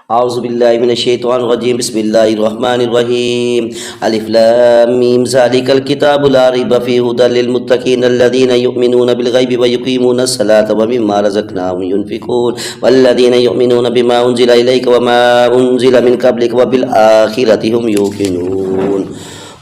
أعوذ بالله من الشيطان الرجيم بسم الله الرحمن الرحيم ألف لام ميم ذلك الكتاب لا ريب فيه هدى للمتقين الذين يؤمنون بالغيب ويقيمون الصلاة ومما رزقناهم ينفقون والذين يؤمنون بما أنزل إليك وما أنزل من قبلك وبالآخرة هم يوقنون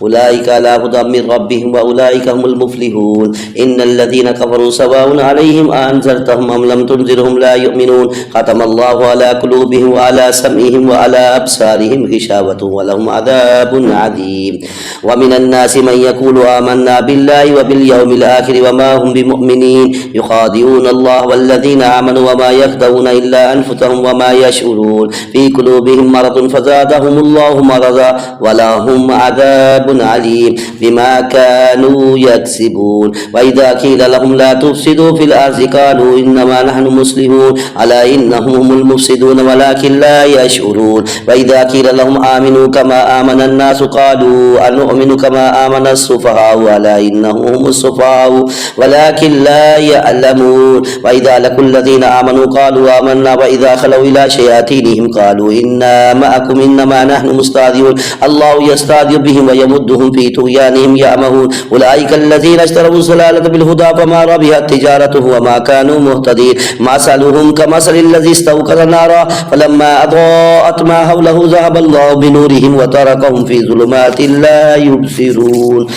أولئك على هدى من ربهم وأولئك هم المفلحون إن الذين كفروا سواء عليهم أنذرتهم أم لم تنذرهم لا يؤمنون ختم الله على قلوبهم وعلى سمعهم وعلى أبصارهم غشاوة ولهم عذاب عظيم ومن الناس من يقول آمنا بالله وباليوم الآخر وما هم بمؤمنين يخادعون الله والذين آمنوا وما يخدعون إلا أنفسهم وما يشعرون في قلوبهم مرض فزادهم الله مرضا ولهم عذاب عليم بما كانوا يكسبون وإذا قيل لهم لا تفسدوا في الأرض قالوا إنما نحن مصلحون ألا إنهم هم المفسدون ولكن لا يشعرون وإذا قيل لهم آمنوا كما آمن الناس قالوا أنؤمن كما آمن السفهاء ألا إنهم هم السفهاء ولكن لا يعلمون وإذا لقوا الذين آمنوا قالوا آمنا وإذا خلوا إلى شياطينهم قالوا إنا معكم إنما نحن مستهزئون الله يستهزئ بهم ويمدهم في طغيانهم يعمهون أولئك الذين اشتروا الضلالة بالهدى فما ربحت تجارتهم وما كانوا مهتدين مثلهم كمثل الذي استوقد نارا فلما أضاءت ما حوله ذهب الله بنورهم وتركهم في ظلمات لا يبصرون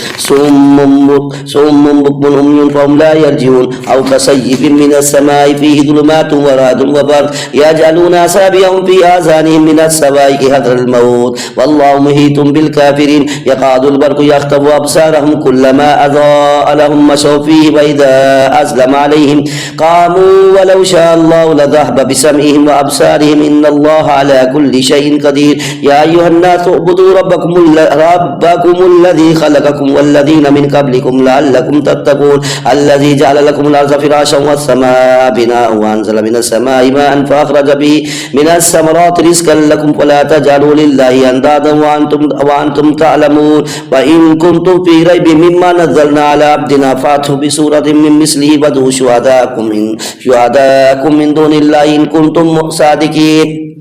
صم بكم عمي فهم لا يرجعون أو كصيب من السماء فيه ظلمات ورعد وبرق يجعلون أصابعهم في آذانهم من الصواعق حذر الموت والله محيط بالكافرين يكاد البرق يخطف أبصارهم كلما أضاء لهم مشوا فيه وإذا أظلم عليهم قاموا ولو شاء الله لذهب بسمعهم وأبصارهم إن الله على كل شيء قدير يا أيها الناس اعبدوا ربكم الذي خلقكم والذين من قبلكم لعلكم تتقون الذي جعل لكم الأرض فراشا والسماء بناء وأنزل من السماء ماء فأخرج به من الثمرات رزقا لكم فلا تجعلوا لله أندادا وأنتم تعلمون وإن كنتم في ريب مما نزلنا على عبدنا فأتوا بسورة من مثله وادعوا شهداءكم من دون الله إن كنتم صادقين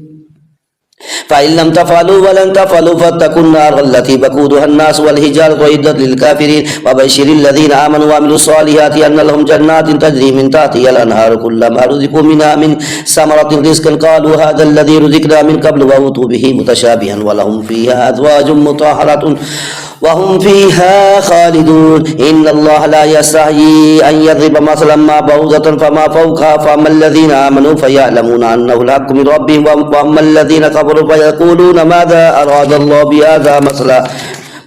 فإن لم تفعلوا ولن تفعلوا فاتقوا النار التي وقودها الناس والحجارة أعدت للكافرين وبشر الذين آمنوا وعملوا الصالحات أن لهم جنات تجري من تحتها الأنهار كلما رزقوا منها من ثمرة رزقا قالوا هذا الذي رزقنا من قبل وأوتوا به متشابها ولهم فيها أزواج مطهرة وهم فيها خالدون إن الله لا يستحيي أن يضرب مثلا ما بعوضة فما فوقها فأما الذين آمنوا فيعلمون أنه الحق من ربهم وأما الذين كفروا فيقولون ماذا أراد الله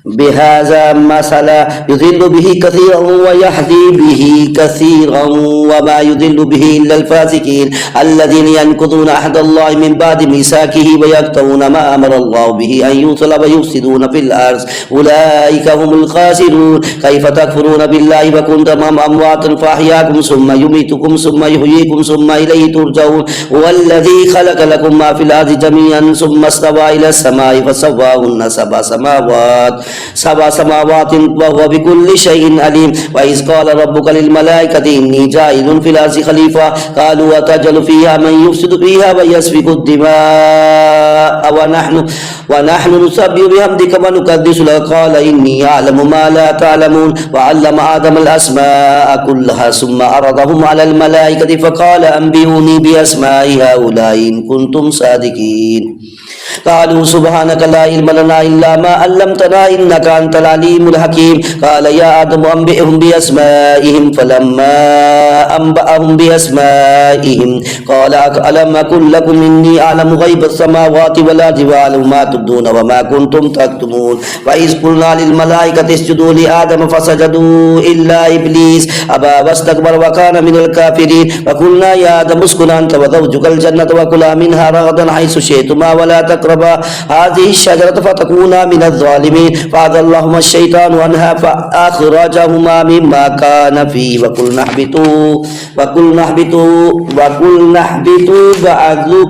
بهذا مثلا يضل به كثيرا ويهدي به كثيرا وما يضل به إلا الفاسقين الذين ينقضون عهد الله من بعد ميثاقه ويقطعون ما أمر الله به أن يوصل ويفسدون في الأرض أولئك هم الخاسرون كيف تكفرون بالله وكنتم أمواتا فأحياكم ثم يميتكم ثم يحييكم ثم إليه ترجعون هو الذي خلق لكم ما في الأرض جميعا ثم استوى إلى السماء فسواهن سبع سماوات وهو بكل شيء عليم وإذ قال ربك للملائكة إني جاعل في الأرض خليفة قالوا أتجعل فيها من يفسد فيها ويسفك الدماء ونحن نسبح بحمدك ونقدس لك قال إني أعلم ما لا تعلمون وعلم آدم الأسماء كلها ثم عرضهم على الملائكة فقال أنبئوني بأسماء هؤلاء إن كنتم صادقين قالوا سبحانك لا علم لنا إلا ما علمتنا إنك أنت العليم الحكيم قال يا آدم أنبئهم بأسمائهم فلما أنبأهم بأسمائهم قال ألم أقل لكم إني أعلم غيب السماوات والأرض وأعلم ما تبدون وما كنتم تكتمون وإذ قلنا للملائكة اسجدوا لآدم فسجدوا إلا إبليس أبى واستكبر وكان من الكافرين وقلنا يا آدم اسكن أنت وزوجك الجنة وكلا منها رغدا حيث شئتما ولا تقربا هذه الشجرة فتكونا من الظالمين فأضلهما الشيطان عنها فأخرجهما مما كان فيه وقلنا اهبطوا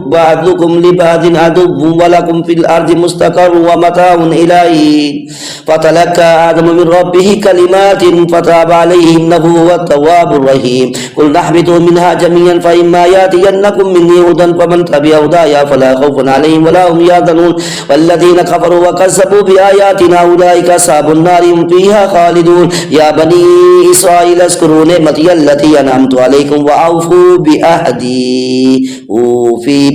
بعضكم لبعض عدو ولكم في الأرض مستقر ومتاع إلى حين فتلقى آدم من ربه كلمات فتاب عليه إنه هو التواب الرحيم قلنا اهبطوا منها جميعا فإما يأتينكم مني هدى فمن تبع هدايا فلا خوف عليهم ولا هم يحزنون والذين كفروا وكذبوا بآياتنا أولئك أصحاب النار هم فيها خالدون يا بني إسرائيل اذكروا نعمتي التي أنعمت عليكم وأوفوا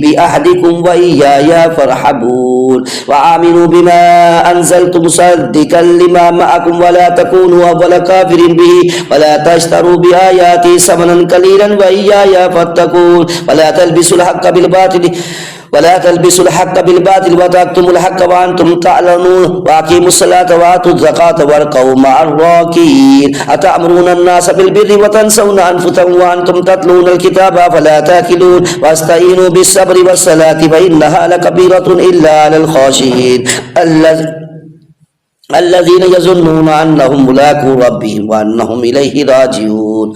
بعهدكم وإياي فارحبون وآمنوا بما أنزلت مصدقا لما معكم ولا تكونوا أول كافر به ولا تشتروا بآياتي ثمنا قليلا وإياي فاتقون ولا تلبسوا الحق بالباطل وتكتموا الحق وأنتم تعلمون وأقيموا الصلاة وآتوا الزكاة واركعوا مع الراكعين أتأمرون الناس بالبر وتنسون أنفسكم وأنتم تتلون الكتاب فلا تأكلون واستعينوا بالصبر والصلاة فإنها لكبيرة إلا على الخاشعين الذين يظنون أنهم ملاقو ربهم وأنهم إليه راجعون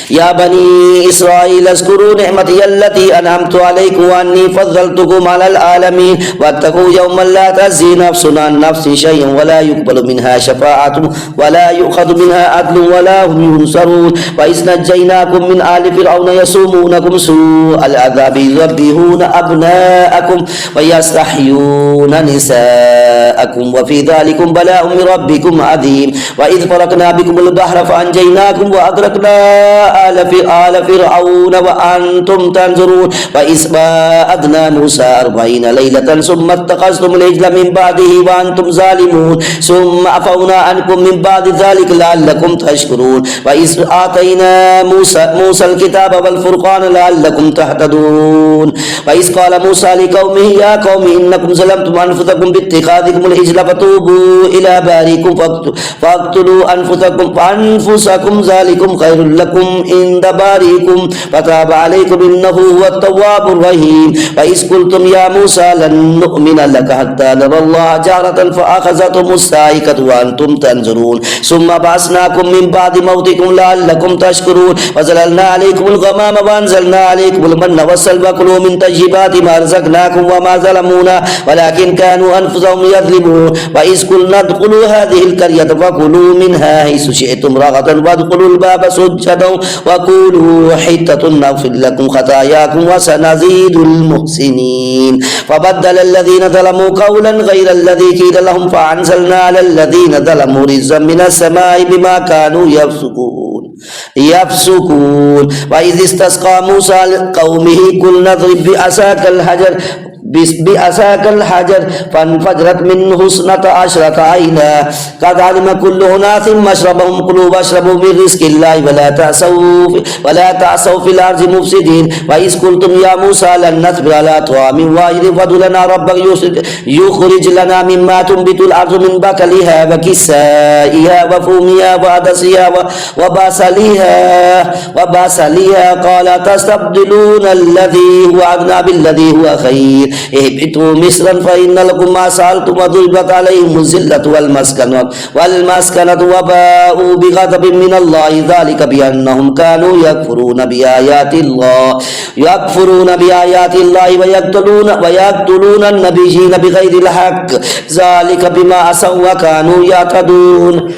يا بني إسرائيل اذكروا نعمتي التي أنعمت عليكم وأني فضلتكم على العالمين واتقوا يوما لا تجزي نفس عن نفس شيئا ولا يقبل منها شفاعة ولا يؤخذ منها عدل ولا هم ينصرون وإذ نجيناكم من آل فرعون يسومونكم سوء العذاب يذبحون أبناءكم ويستحيون نساءكم وفي ذلكم بلاء من ربكم عظيم وإذ فرقنا بكم البحر فأنجيناكم وأغرقنا آل فرعون وأنتم تنظرون وإذ وعدنا موسى 40 ليلة ثم اتخذتم العجل من بعده وأنتم ظالمون ثم عفونا عنكم من بعد ذلك لعلكم تشكرون وإذ آتينا موسى الكتاب والفرقان لعلكم تهتدون وإذ قال موسى لقومه يا قوم إنكم ظلمتم أنفسكم باتخاذكم العجل فتوبوا إلى بارئكم فاقتلوا أنفسكم ذلكم خير لكم عند بارئكم فتاب عليكم إنه هو التواب الرحيم وإذ قلتم يا موسى لن نؤمن لك حتى نرى الله جهرة فأخذتهم الصاعقة وأنتم تنظرون ثم بعثناكم من بعد موتكم لعلكم تشكرون وظللنا عليكم الغمام وأنزلنا عليكم المن والسلوى كلوا من طيبات ما رزقناكم وما ظلمونا ولكن كانوا أنفسهم يظلمون وإذ قلنا ادخلوا هذه القرية فكلوا منها حيث شئتم رغدا وادخلوا الباب سجدا وقولوا حتة نغفر لكم خطاياكم وسنزيد المحسنين فبدل الذين ظلموا قولا غير الذي قيل لهم فأنزلنا على الذين ظلموا رجزا من السماء بما كانوا يفسقون وإذ استسقى موسى لقومه قلنا اضرب بعصاك الحجر فانفجرت منه 12 عينا قد علم كل أناس مشربهم كلوا واشربوا من رزق الله ولا تعثوا في الأرض مفسدين وإذ قلتم يا موسى لن نصبر على طعام واحد فادع لنا ربك يخرج لنا مما تنبت الأرض من بقلها وكسائها وفومها وعدسها وبصلها قال تستبدلون الذي هو أدنى بالذي هو خير اهبطوا مصرا فإن لكم ما سألتم وضربت عليهم الذلة والمسكنة وباءوا بغضب من الله ذلك بأنهم كانوا يكفرون بآيات الله ويقتلون النبيين بغير الحق ذلك بما عصوا وكانوا يعتدون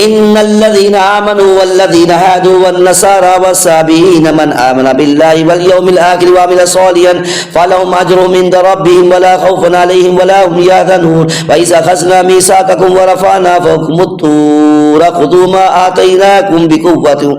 إن الذين آمنوا والذين هادوا والنصارى والسابئين من آمن بالله واليوم الآخر وعمل صالحا فلهم أجرهم عند ربهم ولا خوف عليهم ولا هم يحزنون وإذا أخذنا ميثاقكم ورفعنا فوقكم الطور خذوا ما آتيناكم بقوة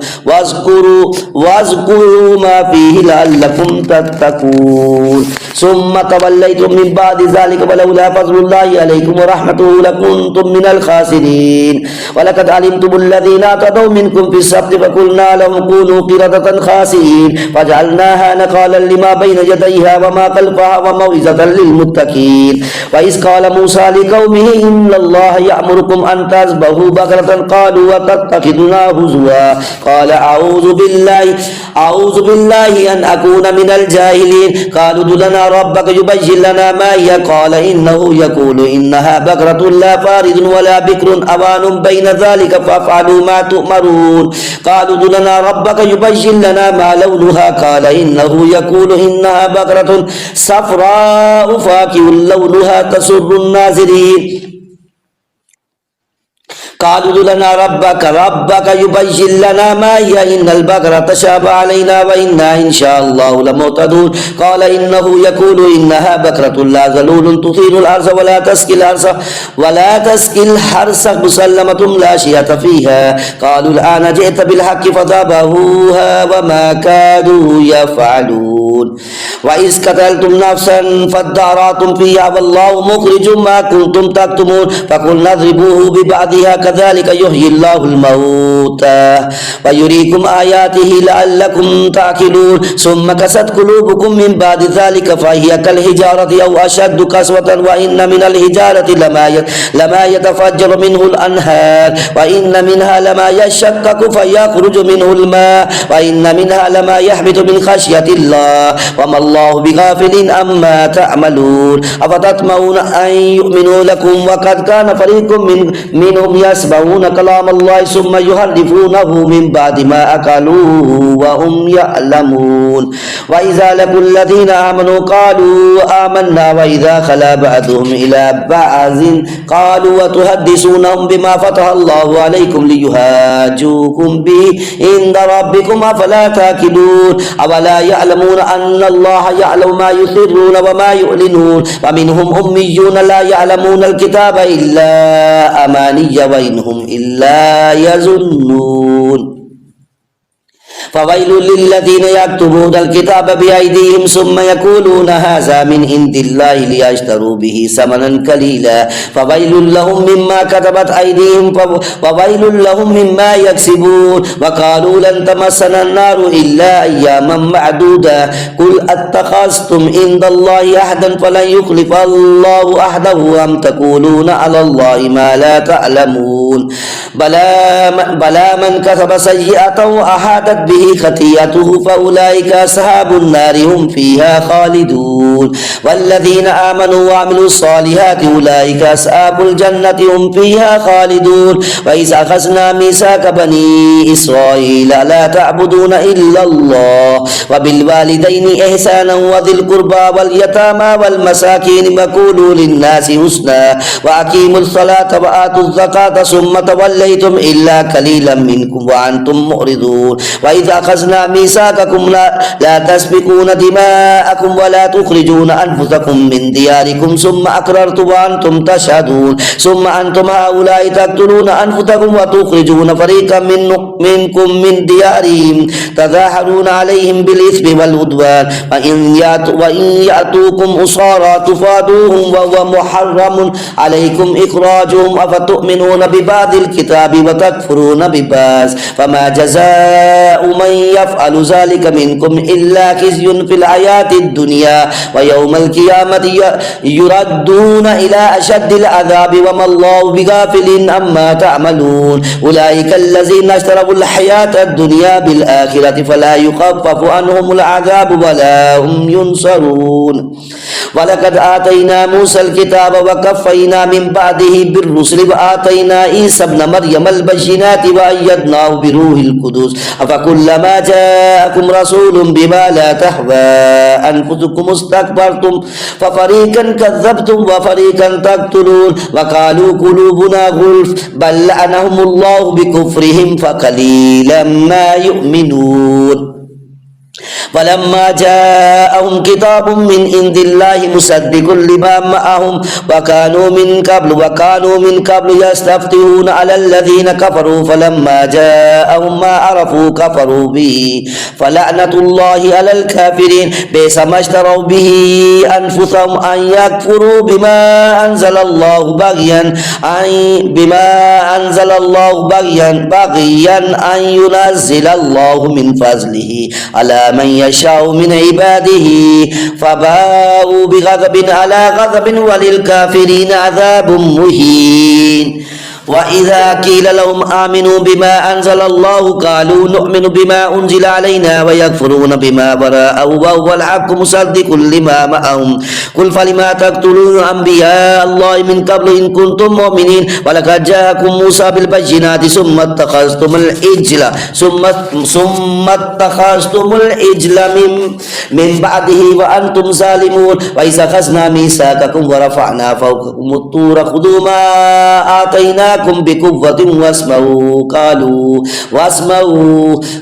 واذكروا ما فيه لعلكم تتقون ثم توليتم من بعد ذلك ولولا فضل الله عليكم ورحمته لكنتم من الخاسرين ولقد ولقد علمتم الذين اعتدوا منكم في السبت فقلنا لهم كونوا قردة خاسئين فجعلناها نكالا لما بين يديها وما خلفها وموعظة للمتقين وإذ قال موسى لقومه إن الله يأمركم أن تذبحوا بقرة قالوا وتتخذنا هزوا قال أعوذ بالله أن أكون من الجاهلين قالوا ادع لنا ربك يبين لنا ما هي قال إنه يقول إنها بقرة لا فارض ولا بكر أوان بين ذلك فافعلوا ما تؤمرون قالوا ادع لنا ربك يبين لنا ما لونها قال إنه يقول إنها بقرة صفراء فاقع لونها تسر الناظرين قالوا ادع لنا ربك يبين لنا ما هي إن البقرة تشابه علينا وإنا إن شاء الله لمهتدون قال إنه يقول إنها بقرة لا ذلول تثير الأرض ولا تسقي الحرث مسلمة لا شية فيها قالوا الآن جئت بالحق فذبحوها وما كادوا يفعلون وإذ قتلتم نفسا فادارأتم فيها والله مخرج ما كنتم تكتمون فقلنا اضربوه ببعضها كذلك يحيي الله الموتى ويريكم آياته لعلكم تعقلون ثم قست قلوبكم من بعد ذلك فهي كالحجارة أو أشد قسوة وإن من الحجارة لما يتفجر منه الأنهار وإن منها لما يشقق فيخرج منه الماء وإن منها لما يحبط من خشية الله وما الله بغافل عما تعملون أفتطمعون أن يؤمنوا لكم وقد كان فريق منهم يسمعون كلام الله ثم يحرفونه من بعد ما أكلوه وهم يعلمون وإذا لقوا الذين آمنوا قالوا آمنا وإذا خلا بعضهم إلى بعض قالوا وتحدثونهم بما فتح الله عليكم ليحاجوكم به عند ربكم أفلا تأكلون أولا يعلمون أن الله يعلم ما يسرون وما يعلنون ومنهم أميون لا يعلمون الكتاب إلا أماني وإنهم إلا يظنون فويل للذين يكتبون الكتاب بأيديهم ثم يقولون هذا من عند الله ليشتروا به ثمنا قليلا فويل لهم مما كتبت أيديهم وويل لهم مما يكسبون وقالوا لن تمسنا النار إلا أياما معدودة قل أتخذتم عند الله عهدا فلن يخلف الله عهده أم تقولون على الله ما لا تعلمون بلى من كسب سيئة وأحاطت به خطيئته فأولئك أصحاب النار هم فيها خالدون والذين آمنوا وعملوا الصالحات أولئك أصحاب الجنة هم فيها خالدون وإذ أخذنا ميثاق بني إسرائيل لا تعبدون إلا الله وبالوالدين إحسانا وذي القربى واليتامى والمساكين وقولوا للناس حسنا وأقيموا الصلاة وآتوا الزكاة ثم توليتم إلا قليلا منكم وأنتم معرضون وإذا أخذنا ميثاقكم لا تسفكون دماءكم ولا تخرجون أنفسكم من دياركم ثم أقررتم وأنتم تشهدون ثم أنتم هؤلاء تقتلون أنفسكم وتخرجون فريقا منكم من ديارهم تظاهرون عليهم بالإثم والعدوان وإن يأتوكم أسارى تفادوهم وهو محرم عليكم إخراجهم أفتؤمنون ببعض الكتاب وتكفرون ببعض فما جزاء من يفعل ذلك منكم إلا خزي في الحياة الدنيا ويوم القيامة يردون إلى أشد العذاب وما الله بغافل عما تعملون أولئك الذين اشتروا الحياة الدنيا بالآخرة فلا يخفف عنهم العذاب ولا هم ينصرون ولقد آتينا موسى الكتاب وكفينا من بعده بالرسل وآتينا عيسى ابن مريم البينات وأيدناه بروح القدس أفكلما جاءكم رسول بما لا تهوى أنفسكم استكبرتم ففريقا كذبتم وفريقا تقتلون وقالوا قلوبنا غلف بل لعنهم الله بكفرهم فقليلا ما يؤمنون فلما جاءهم كتاب من عند الله مصدق لما معهم وكانوا من قبل يستفتحون على الذين كفروا فلما جاءهم ما عرفوا كفروا به فلعنة الله على الكافرين بئس ما اشتروا به أنفسهم أن يكفروا بما أنزل الله بغيا أن ينزل الله من فضله على من يشاء من عباده فباءوا بغضب على غضب وللكافرين عذاب مهين وإذا قيل لهم آمنوا بما أنزل الله قالوا نؤمن بما أنزل علينا ويكفرون بما وراءه وهو الحق مصدق لما معهم قل فلما تقتلون أنبياء الله من قبل إن كنتم مؤمنين ولقد جاءكم موسى بالبينات ثم اتخذتم العجل من بعده وأنتم ظالمون وإذ أخذنا ميثاقكم ورفعنا فوقكم الطور خذوا ما آتيناكم بقوة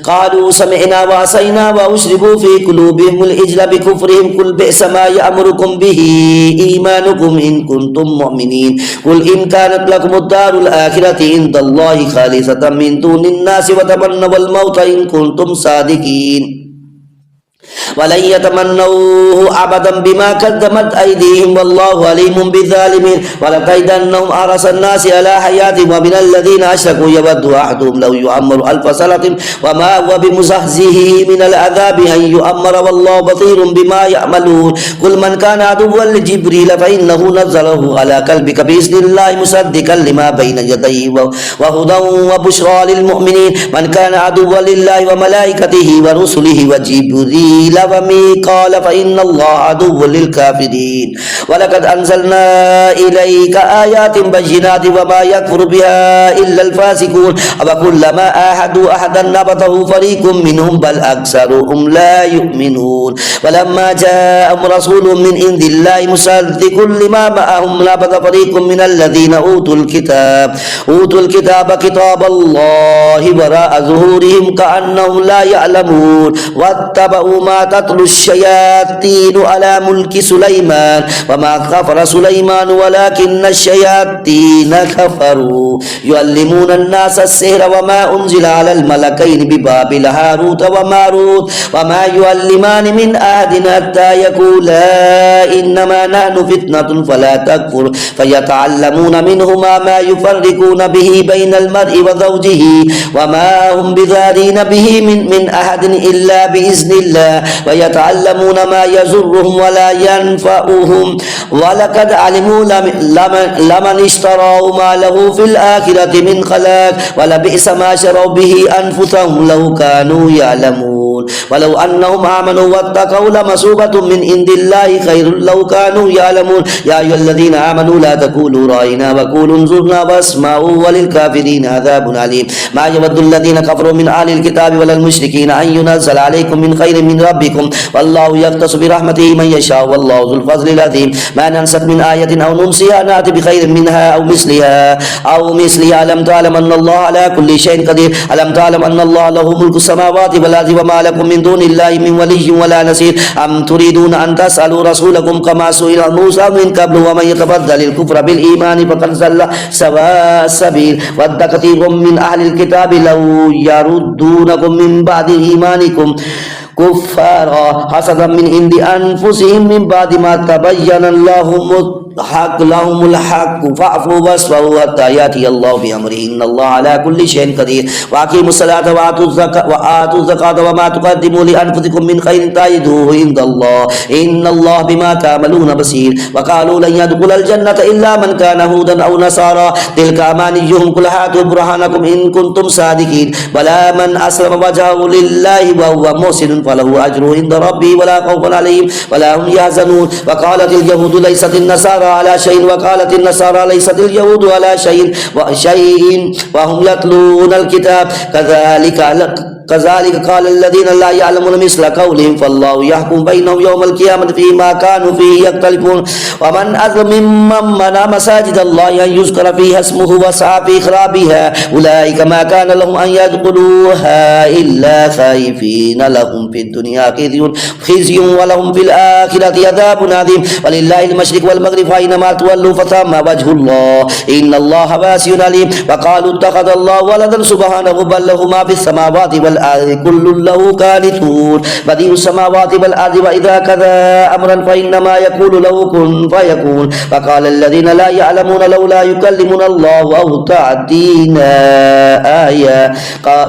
قالوا سمعنا وعصينا وأشربوا في قلوبهم العجل بكفرهم قل بئس ما يأمركم به إيمانكم إن كنتم مؤمنين قل إن كانت لكم الدار الآخرة عند الله خالصة من دون الناس وتمنوا الموت إن كنتم صادقين ولن يتمنوه أبدا بما قدمت أيديهم والله عليم بالظالمين ولتجدنهم أحرص الناس على حياة ومن الذين أشركوا يود أحدهم لو يعمر ألف سنة وما هو بمزحزحه من العذاب أن يعمر والله بصير بما يعملون قل من كان عدوا لجبريل فإنه نزله على قلبك بإذن الله مصدقا لما بين يديه وهدى وبشرى للمؤمنين من كان عدوا لله وملائكته ورسله وجبريل وميقال فإن الله عدو للكافرين ولقد أنزلنا إليك آيات بينات وما يكفر بها إلا الفاسقون وكلما آحدوا أحدا نبذه فريق منهم بل أكثرهم لا يؤمنون ولما جاءهم رسول من عند الله مصدق لما معهم نبذ فريق من الذين أوتوا الكتاب كتاب الله وراء ظهورهم كأنهم لا يعلمون واتبعوا ما تتلو الشياطين على ملك سليمان وما كفر سليمان ولكن الشياطين كفروا يعلمون الناس السحر وما أنزل على الملكين ببابل هاروت وماروت وما يعلمان من أحد حتى يقولا إنما نحن فتنة فلا تكفر فيتعلمون منهما ما يفرقون به بين المرء وزوجه وما هم بضارين به من أحد إلا بإذن الله ويتعلمون ما يضرهم ولا ينفعهم ولقد علموا لمن اشتراه ما له في الآخرة من خلاق ولبئس ما شروا به أنفسهم لو كانوا يعلمون ولو أنهم آمنوا واتقوا لمثوبة من عند الله خير لو كانوا يعلمون يا أيها الذين آمنوا لا تقولوا رأينا وقولوا انظرنا واسمعوا وللكافرين عذاب عليم ما يود الذين كفروا من أهل الكتاب ولا المشركين أن ينزل عليكم من خير من ربكم والله يختص برحمته من يشاء والله ذو الفضل العظيم ما ننسخ من آية أو ننسها نأتي بخير منها أو مثلها ألم تعلم أن الله على كل شيء قدير ألم تعلم أن الله له ملك السماوات والأرض وما لكم من دون الله من ولي ولا نصير أم تريدون أن تسألوا رسولكم كما سئل موسى من قبل ومن يتبدل الكفر بالإيمان فقد ضل سواء السبيل ود كثير من أهل الكتاب لو يردونكم من بعد إيمانكم كفارا حسدا من عند أنفسهم من بعد ما تبين لهم الحق فاعفوا واصفحوا حتى يأتي الله بأمره إن الله على كل شيء قدير وأقيموا الصلاة وآتوا الزكاة وما تقدموا لأنفسكم من خير تجدوه عند الله إن الله بما تعملون بصير وقالوا لن يدخل الجنة إلا من كان هودا أو نصارى تلك أمانيهم قل هاتوا برهانكم إن كنتم صادقين ولا من أسلم وجهه لله وهو محسن فله أجره عند ربه ولا خوف عليهم ولا هم يحزنون وقالت اليهود ليست النصارى على شيء وقالت النصارى ليست اليهود على شيء وهم يتلون الكتاب كذلك قال الذين لا يعلمون مثل قولهم فالله يحكم بينهم يوم القيامة فيما كانوا فيه يختلفون ومن أظلم ممن منع مساجد الله أن يذكر فيها اسمه وسعى في إخرابها أولئك ما كان لهم أن يدخلوها إلا خائفين لهم في الدنيا خزي ولهم في الآخرة عذاب عظيم ولله المشرق والمغرب فأينما تولوا فثم وجه الله إن الله واسع عليم وقالوا اتخذ الله ولدا سبحانه بل له ما في السماوات والأرض كل له قانتون بديع السماوات والأرض وإذا كذا أمرا فإنما يقول له كن فيكون فقال الذين لا يعلمون لولا يكلمنا الله أو تأتينا آية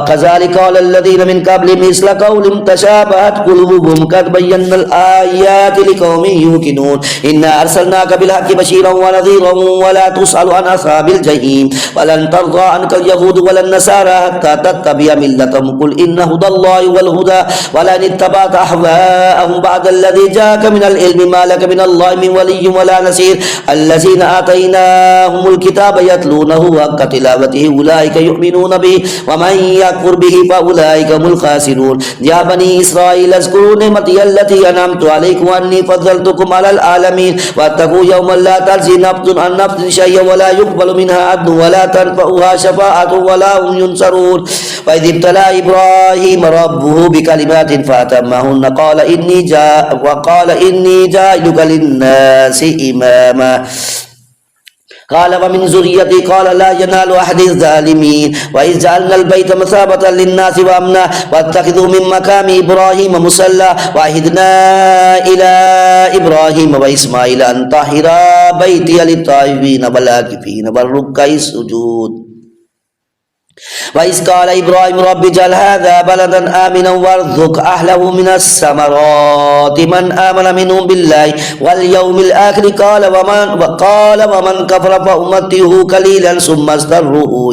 كذلك قال الذين من قبلهم مثل قولهم تشابهت قلوبهم قد بينا الآيات لقوم يوقنون إنا أرسلناك بالحق بشيرا ونذيرا ولا تسأل عن أصحاب الجحيم ولن ترضى عنك اليهود ولا النصارى حتى تتبع ملتهم قل إن هدى الله والهدى ولن اتبعت أهواءهم بعد الذي جاءك من العلم ما لك من الله من ولي ولا نصير الذين آتيناهم الكتاب يتلونه حق تلاوته أولئك يؤمنون به ومن يكفر به فأولئك هم الخاسرون يا بني إسرائيل اذكروا نعمتي التي أنعمت عليكم وأني فضلتكم على العالمين واتقوا يوما لا تجزي نفس عن نفس شيئا ولا يقبل منها عدل ولا تنفعها شفاعة ولا هم ينصرون وإذ ابتلى إبراهيم ربه بكلمات فأتمهن قال إني جاعلك للناس إماما قال ومن ذريتي قال لا ينال أحد الظالمين وإذ جعلنا البيت مثابة للناس وأمنا واتخذوا من مقام إبراهيم مصلى وعهدنا إلى إبراهيم وإسماعيل أن طهرا بيتي للطائفين والعاكفين والركع السجود وإذ قال إبراهيم رب اجعل هذا بلدا آمنا وارزق أهله من الثمرات من آمن منهم بالله واليوم الآخر قال ومن كفر فأمته قليلا ثم اضطره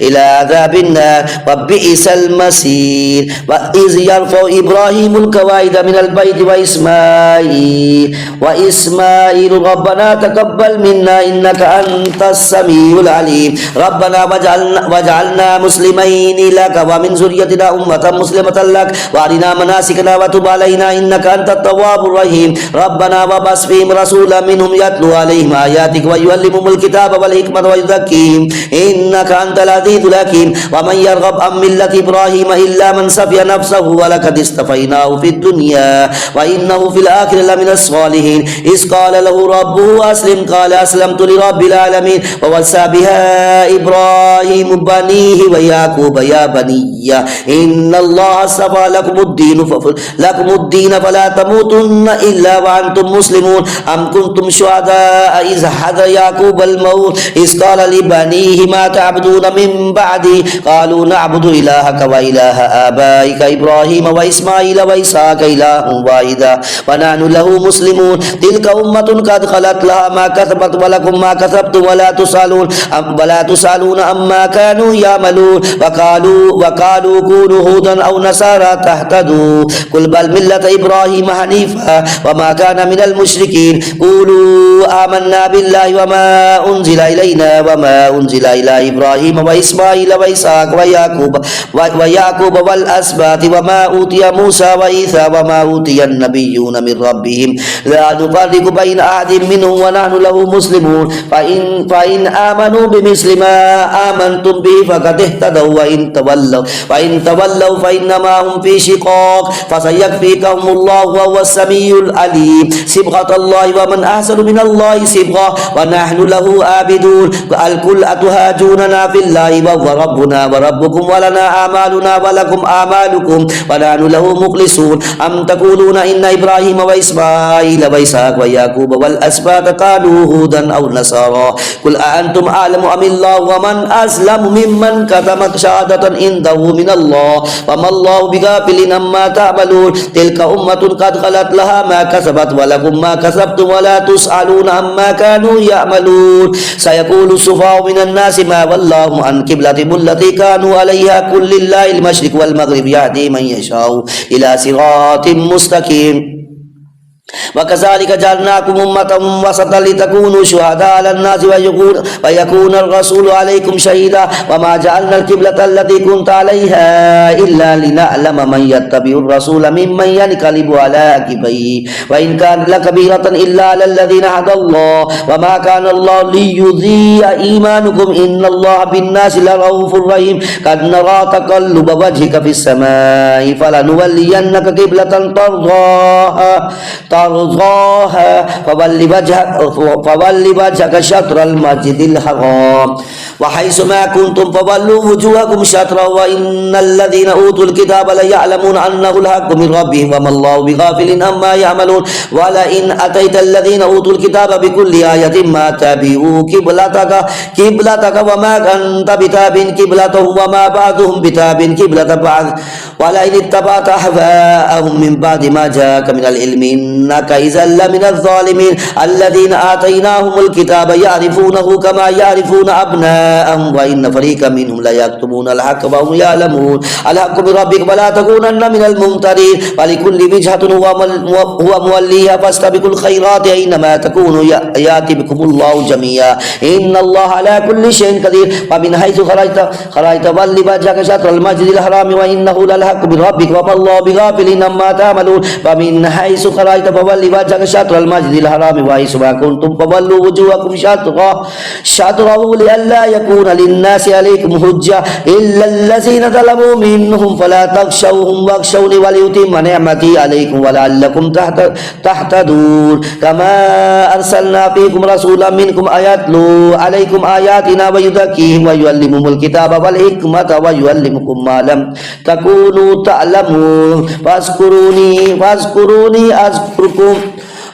إلى عذاب النار وبئس المصير وإذ يرفع إبراهيم القواعد من البيت وإسماعيل ربنا تقبل منا إنك أنت السميع العليم ربنا وجعلنا مسلمين لك ومن ذريتنا أمة مسلمة لك وأرنا مناسكنا وتب علينا إنك أنت التواب الرحيم ربنا وبعث فيهم رسولا منهم يتلو عليهم آياتك ويعلمهم الكتاب والحكمة ويزكيهم إنك أنت العزيز الحكيم ومن يرغب عن ملة إبراهيم إلا من سفي نفسه ولقد اصطفيناه في الدنيا وإنه في الآخرة لمن الصالحين إذ قال له ربه أسلم قال أسلمت لرب العالمين ووصى بها إبراهيم بنيه ويعقوب يا بني إن الله اصطفى لكم الدين فلا تموتن إلا وأنتم مسلمون أم كنتم شهداء إذ حضر يعقوب الموت إذ قال لبنيه ما تعبدون من بعدي قالوا نعبد إلهك وإله آبائك إبراهيم وإسماعيل وإسحاق إلها واحدا ونحن له مسلمون تلك أمة قد خلت لها ما كسبت ولكم ما كسبتم ولا تسألون عما كانوا يعملون وقالوا كونوا هودا أو نصارى تهتدوا قل بل ملة إبراهيم حنيفا وما كان من المشركين قولوا آمنا بالله وما أنزل إلينا وما أنزل إلى إبراهيم وإسماعيل وإسحاق ويعقوب والأسباط وما أوتي موسى وعيسى وما أوتي النبيون من ربهم لا نفرق بين أحد منهم ونحن له مسلمون فإن آمنوا بمثل ما آمنتم به فقد اهتدوا وإن تولوا فإنما هم في شقاق فسيكفيكهم الله وهو السميع العليم صبغة الله ومن أحسن من الله صبغة ونحن له عابدون الكل أتهاجوننا في الله وهو ربنا وربكم ولنا أعمالنا ولكم أعمالكم ونحن له مخلصون أم تقولون إن إبراهيم وإسماعيل وإسحاق ويعقوب والأسباط كانوا هودا أو نصارى قل أأنتم أعلم أم الله ومن أسلم ممن كتم شهادة عنده من الله وما الله بغافل عما تعملون تلك أمة قد خلت لها ما كسبت ولكم ما كسبتم ولا تسألون عما كانوا يعملون سيقول السفهاء من الناس ما ولاهم عن قبلتهم التي كانوا عليها قل لله المشرق والمغرب يهدي من يشاء إلى صراط مستقيم وكذلك جعلناكم أمة وسطا لتكونوا شهداء على الناس ويكون الرسول عليكم شهيدا وما جعلنا القبلة التي كنت عليها إلا لنعلم من يتبع الرسول ممن ينقلب على عقبيه وإن كان لكبيرة إلا على الذين هدى الله وما كان الله ليضيع إيمانكم إن الله بالناس لرؤوف رحيم قد نرى تقلب وجهك في السماء فلنولينك قبلة ترضاها فول وجهك شطر المسجد الحرام وحيث ما كنتم فولوا وجوهكم شطره وإن الذين أوتوا الكتاب ليعلمون أنه الحق من ربهم وما الله بغافل عما يعملون ولئن أتيت الذين أوتوا الكتاب بكل آية ما تبعوا قبلتك وما أنت بتابع قبلتهم وما بعضهم بتابع قبلة بعض ولئن اتبعت أهواءهم من بعد ما جاءك من العلم إنك إذا لمن الظالمين الذين آتيناهم الكتاب يعرفونه كما يعرفون أبناءهم وإن فريقا منهم ليكتمون الحق وهم يعلمون الحق من ربك ولا تكونن من الممترين ولكل وجهة هو موليها فاستبقوا الخيرات أينما تكونوا يأتي بكم الله جميعا إن الله على كل شيء قدير ومن حيث خرجت ولي وجهك شطر المسجد الحرام وإنه للحق من ربك وما الله بغافل عما تعملون ومن حيث خرجت فولي وجهك شطر المسجد الحرام وحيث ما كنتم فولوا وجوهكم شطره لئلا يكون للناس عليكم حجة إلا الذين ظلموا منهم فلا تخشوهم واخشوني وليتم نعمتي عليكم ولعلكم تهتدون كما أرسلنا فيكم رسولا منكم يتلو عليكم آياتنا ويزكيهم ويعلمهم الكتاب والحكمة ويعلمكم ما لم تكونوا تعلمون فاذكروني أذكركم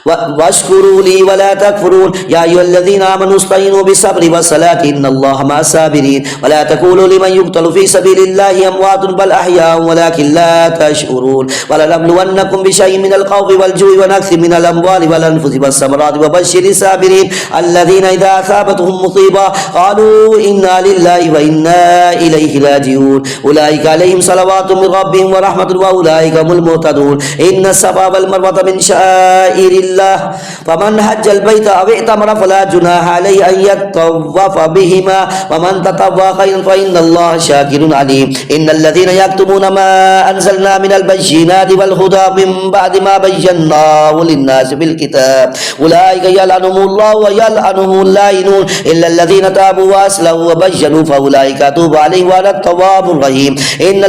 واشكروا لي ولا تكفرون يا أيها الذين آمنوا استعينوا بالصبر والصلاة إن الله مع الصابرين ولا تقولوا لمن يقتل في سبيل الله أموات بل أحياء ولكن لا تشعرون ولنبلونكم بشيء من الخوف والجوع ونقص من الأموال والأنفس والثمرات وبشر الصابرين الذين إذا أصابتهم مصيبة قالوا إنا لله وإنا إليه راجعون أولئك عليهم صلوات من ربهم ورحمة وأولئك هم المهتدون إن الصفا والمروة من شعائر الله فمن حج البيت أو اعتمر فلا جناح عليه أن يطوف بهما ومن تطوع خيرا فإن الله شاكر عليم إن الذين يكتمون ما أنزلنا من البينات والهدى من بعد ما بيناه للناس بالكتاب أولئك يلعنهم الله ويلعنهم اللاعنون إلا الذين تابوا وأصلحوا وبينوا فأولئك أتوب عليهم وأنا التواب الرحيم إن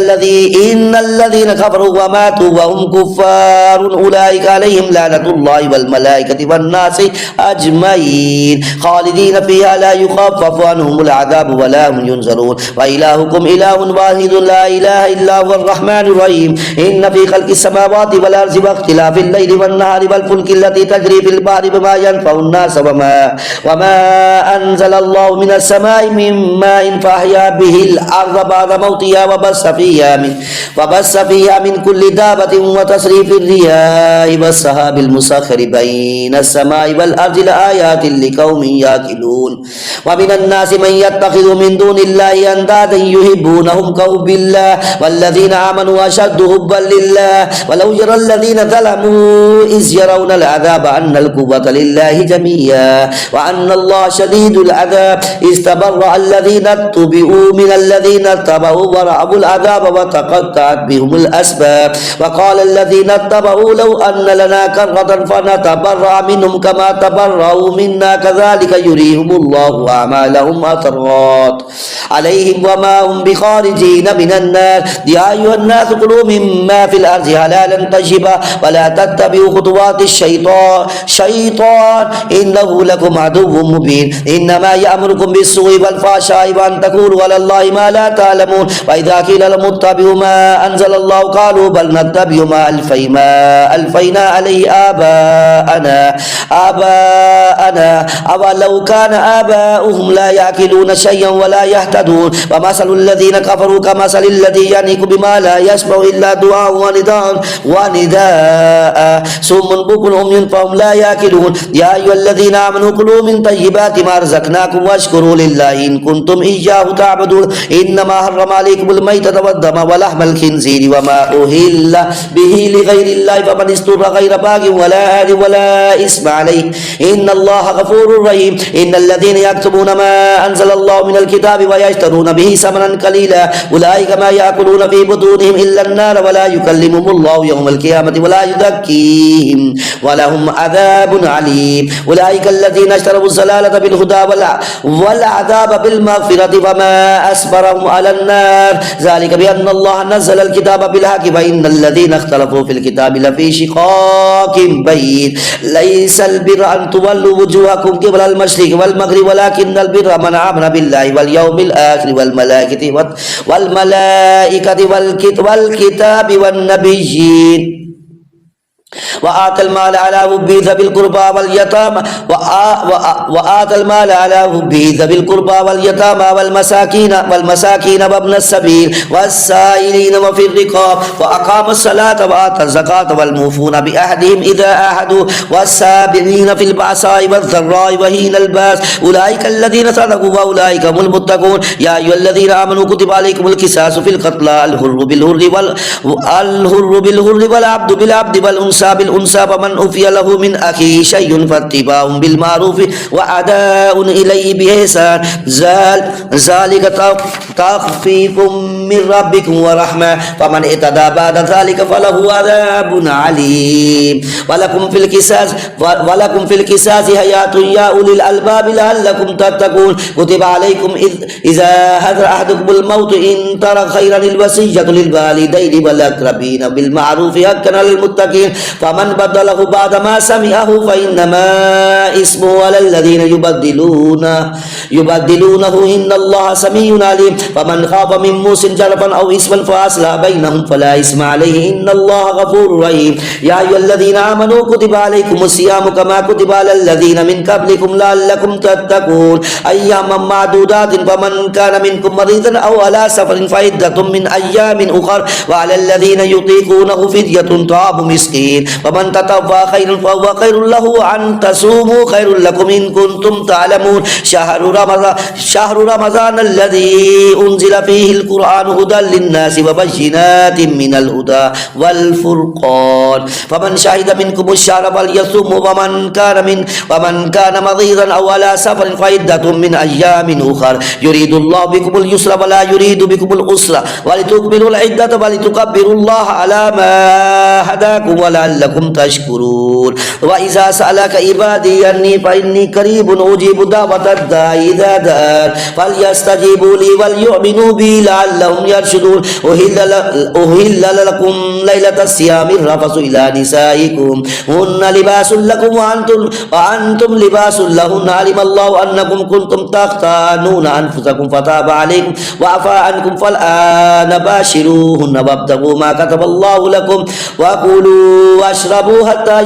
الذين كفروا وماتوا وهم كفار أولئك عليهم لعنة الله والملائكة والناس أجمعين خالدين فيها لا يخفف عنهم العذاب ولا هم ينزلون وإلهكم إله واحد لا إله إلا هو الرحمن الرحيم إن في خلق السماوات والأرض واختلاف الليل والنهار والفلك التي تجري في البحر بما ينفع الناس وما أنزل الله من السماء من ماء فأحيا به الأرض بعد موتها وبث فيها من كل دابة وتصريف الرياح والسحاب المسخر بين السماء والأرض لآيات لقوم يعقلون ومن الناس من يتخذ من دون الله أندادا يحبونهم كحب الله والذين آمنوا أشد حبا لله ولو يرى الذين ظلموا إذ يرون العذاب أن القوة لله جميعا وأن الله شديد العذاب إذ تبرأ الذين اتبعوا من الذين اتبعوا ورأوا العذاب وتقطعت بهم الأسباب وقال الذين اتبعوا لو أن لنا كرة فنتبرأ منهم كما تبرأوا منا كذلك يريهم الله أعمالهم حسرات عليهم وما هم بخارجين من النار يا أيها الناس كلوا مما في الأرض حلالا طيبا ولا تتبعوا خطوات الشيطان إنه لكم عدو مبين إنما يأمركم بالسوء والفحشاء وأن تقولوا على الله ما لا تعلمون وإذا قيل لهم اتبعوا ما أنزل الله قالوا بل نتبع ما ألفينا عليه آباءنا أولو كان آباؤهم لا يأكلون شيئا ولا يهتدون ومثل الذين كفروا كمثل الذي ينهك بما لا يسمع إلا دعاء ونداء صم بكم عمي فهم لا يأكلون يا أيها الذين آمنوا كلوا من طيبات ما رزقناكم واشكروا لله إن كنتم إياه تعبدون إنما حرم عليكم الميتة والدم ولحم الخنزير وما أهل به لغير الله فمن استر غير باغ ولا عاد ولا إثم عليه إن الله غفور رحيم إن الذين يكتمون ما أنزل الله من الكتاب ويشترون به ثمنا قليلا أولئك ما يأكلون في بطونهم إلا النار ولا يكلمهم الله يوم القيامة ولا يزكيهم ولهم عذاب عليم أولئك الذين اشتروا الضلالة بالهدى والعذاب بالمغفرة فما أصبرهم على النار ذلك بأن الله نزل الكتاب بالحق فإن الذين اختلفوا في الكتاب لفي شقاق بعيد ليس البر أن تولوا وجوهكم قبل المشرق والمغرب ولكن البر من آمن بالله واليوم الآخر والملائكة والكتاب والنبيين وآتى المال على حبه ذوي القربى واليتامى والمساكين وابن السبيل والسائلين وفي الرقاب وأقام الصلاة وآتى الزكاة والموفون بعهدهم إذا عاهدوا والسابرين في البأساء والضراء وحين البأس أولئك الذين صدقوا وأولئك هم المتقون يا أيها الذين آمنوا كتب عليكم القصاص في القتلى الحر بالحر والعبد بالعبد والأنثى بالأنثى فمن أوفي له من أخيه شيء فاتباع بالمعروف وأداء إليه بإحسان ذلك تخفيف من ربكم ورحمة فمن اعتدى بعد ذلك فله عذاب عليم ولكم في القصاص حياة يا أولي الألباب لعلكم تتقون كتب عليكم إذا حضر أحدكم الموت إن ترك خيرا الوصية للوالدين والأقربين بالمعروف حقا على المتقين فمن بدله بعد ما سمعه فإنما اسمه على الذين يبدلونه إن الله سميع عليم فمن خاف من موص جرفا أو إثما فأصلح بينهم فلا إثم عليه إن الله غفور رحيم يا أيها الذين آمنوا كتب عليكم الصيام كما كتب على الذين من قبلكم لعلكم تتقون أياما معدودات فمن كان منكم مريضا أو على سفر فعدة من أيام أخر وعلى الذين يطيقونه فدية طعام مسكين ومن تطوع خير فهو خير له وأن تصوموا خير لكم إن كنتم تعلمون شهر رمضان الذي أنزل فيه القرآن هدى للناس وبينات من الهدى والفرقان فمن شهد منكم الشهر فليصم ومن كان مريضا أو على سفر فعدة من أيام أخر يريد الله بكم اليسر ولا يريد بكم العسر ولتكملوا العدة ولتكبروا الله على ما هداكم ولعلكم تشكرون وإذا سألك عبادي أني فإني قريب أجيب دعوة الداعي إذا دعان فليستجيبوا لي وليؤمنوا بي لعلهم يرشدون أهل لكم ليلة الصيام الرفث إلى نسائكم هن لباس لكم وأنتم لباس لهن علم الله أنكم كنتم تختانون أنفسكم فتاب عليكم وعفى عنكم فالآن باشروهن وابتغوا ما كتب الله لكم وكلوا واشربوا حتى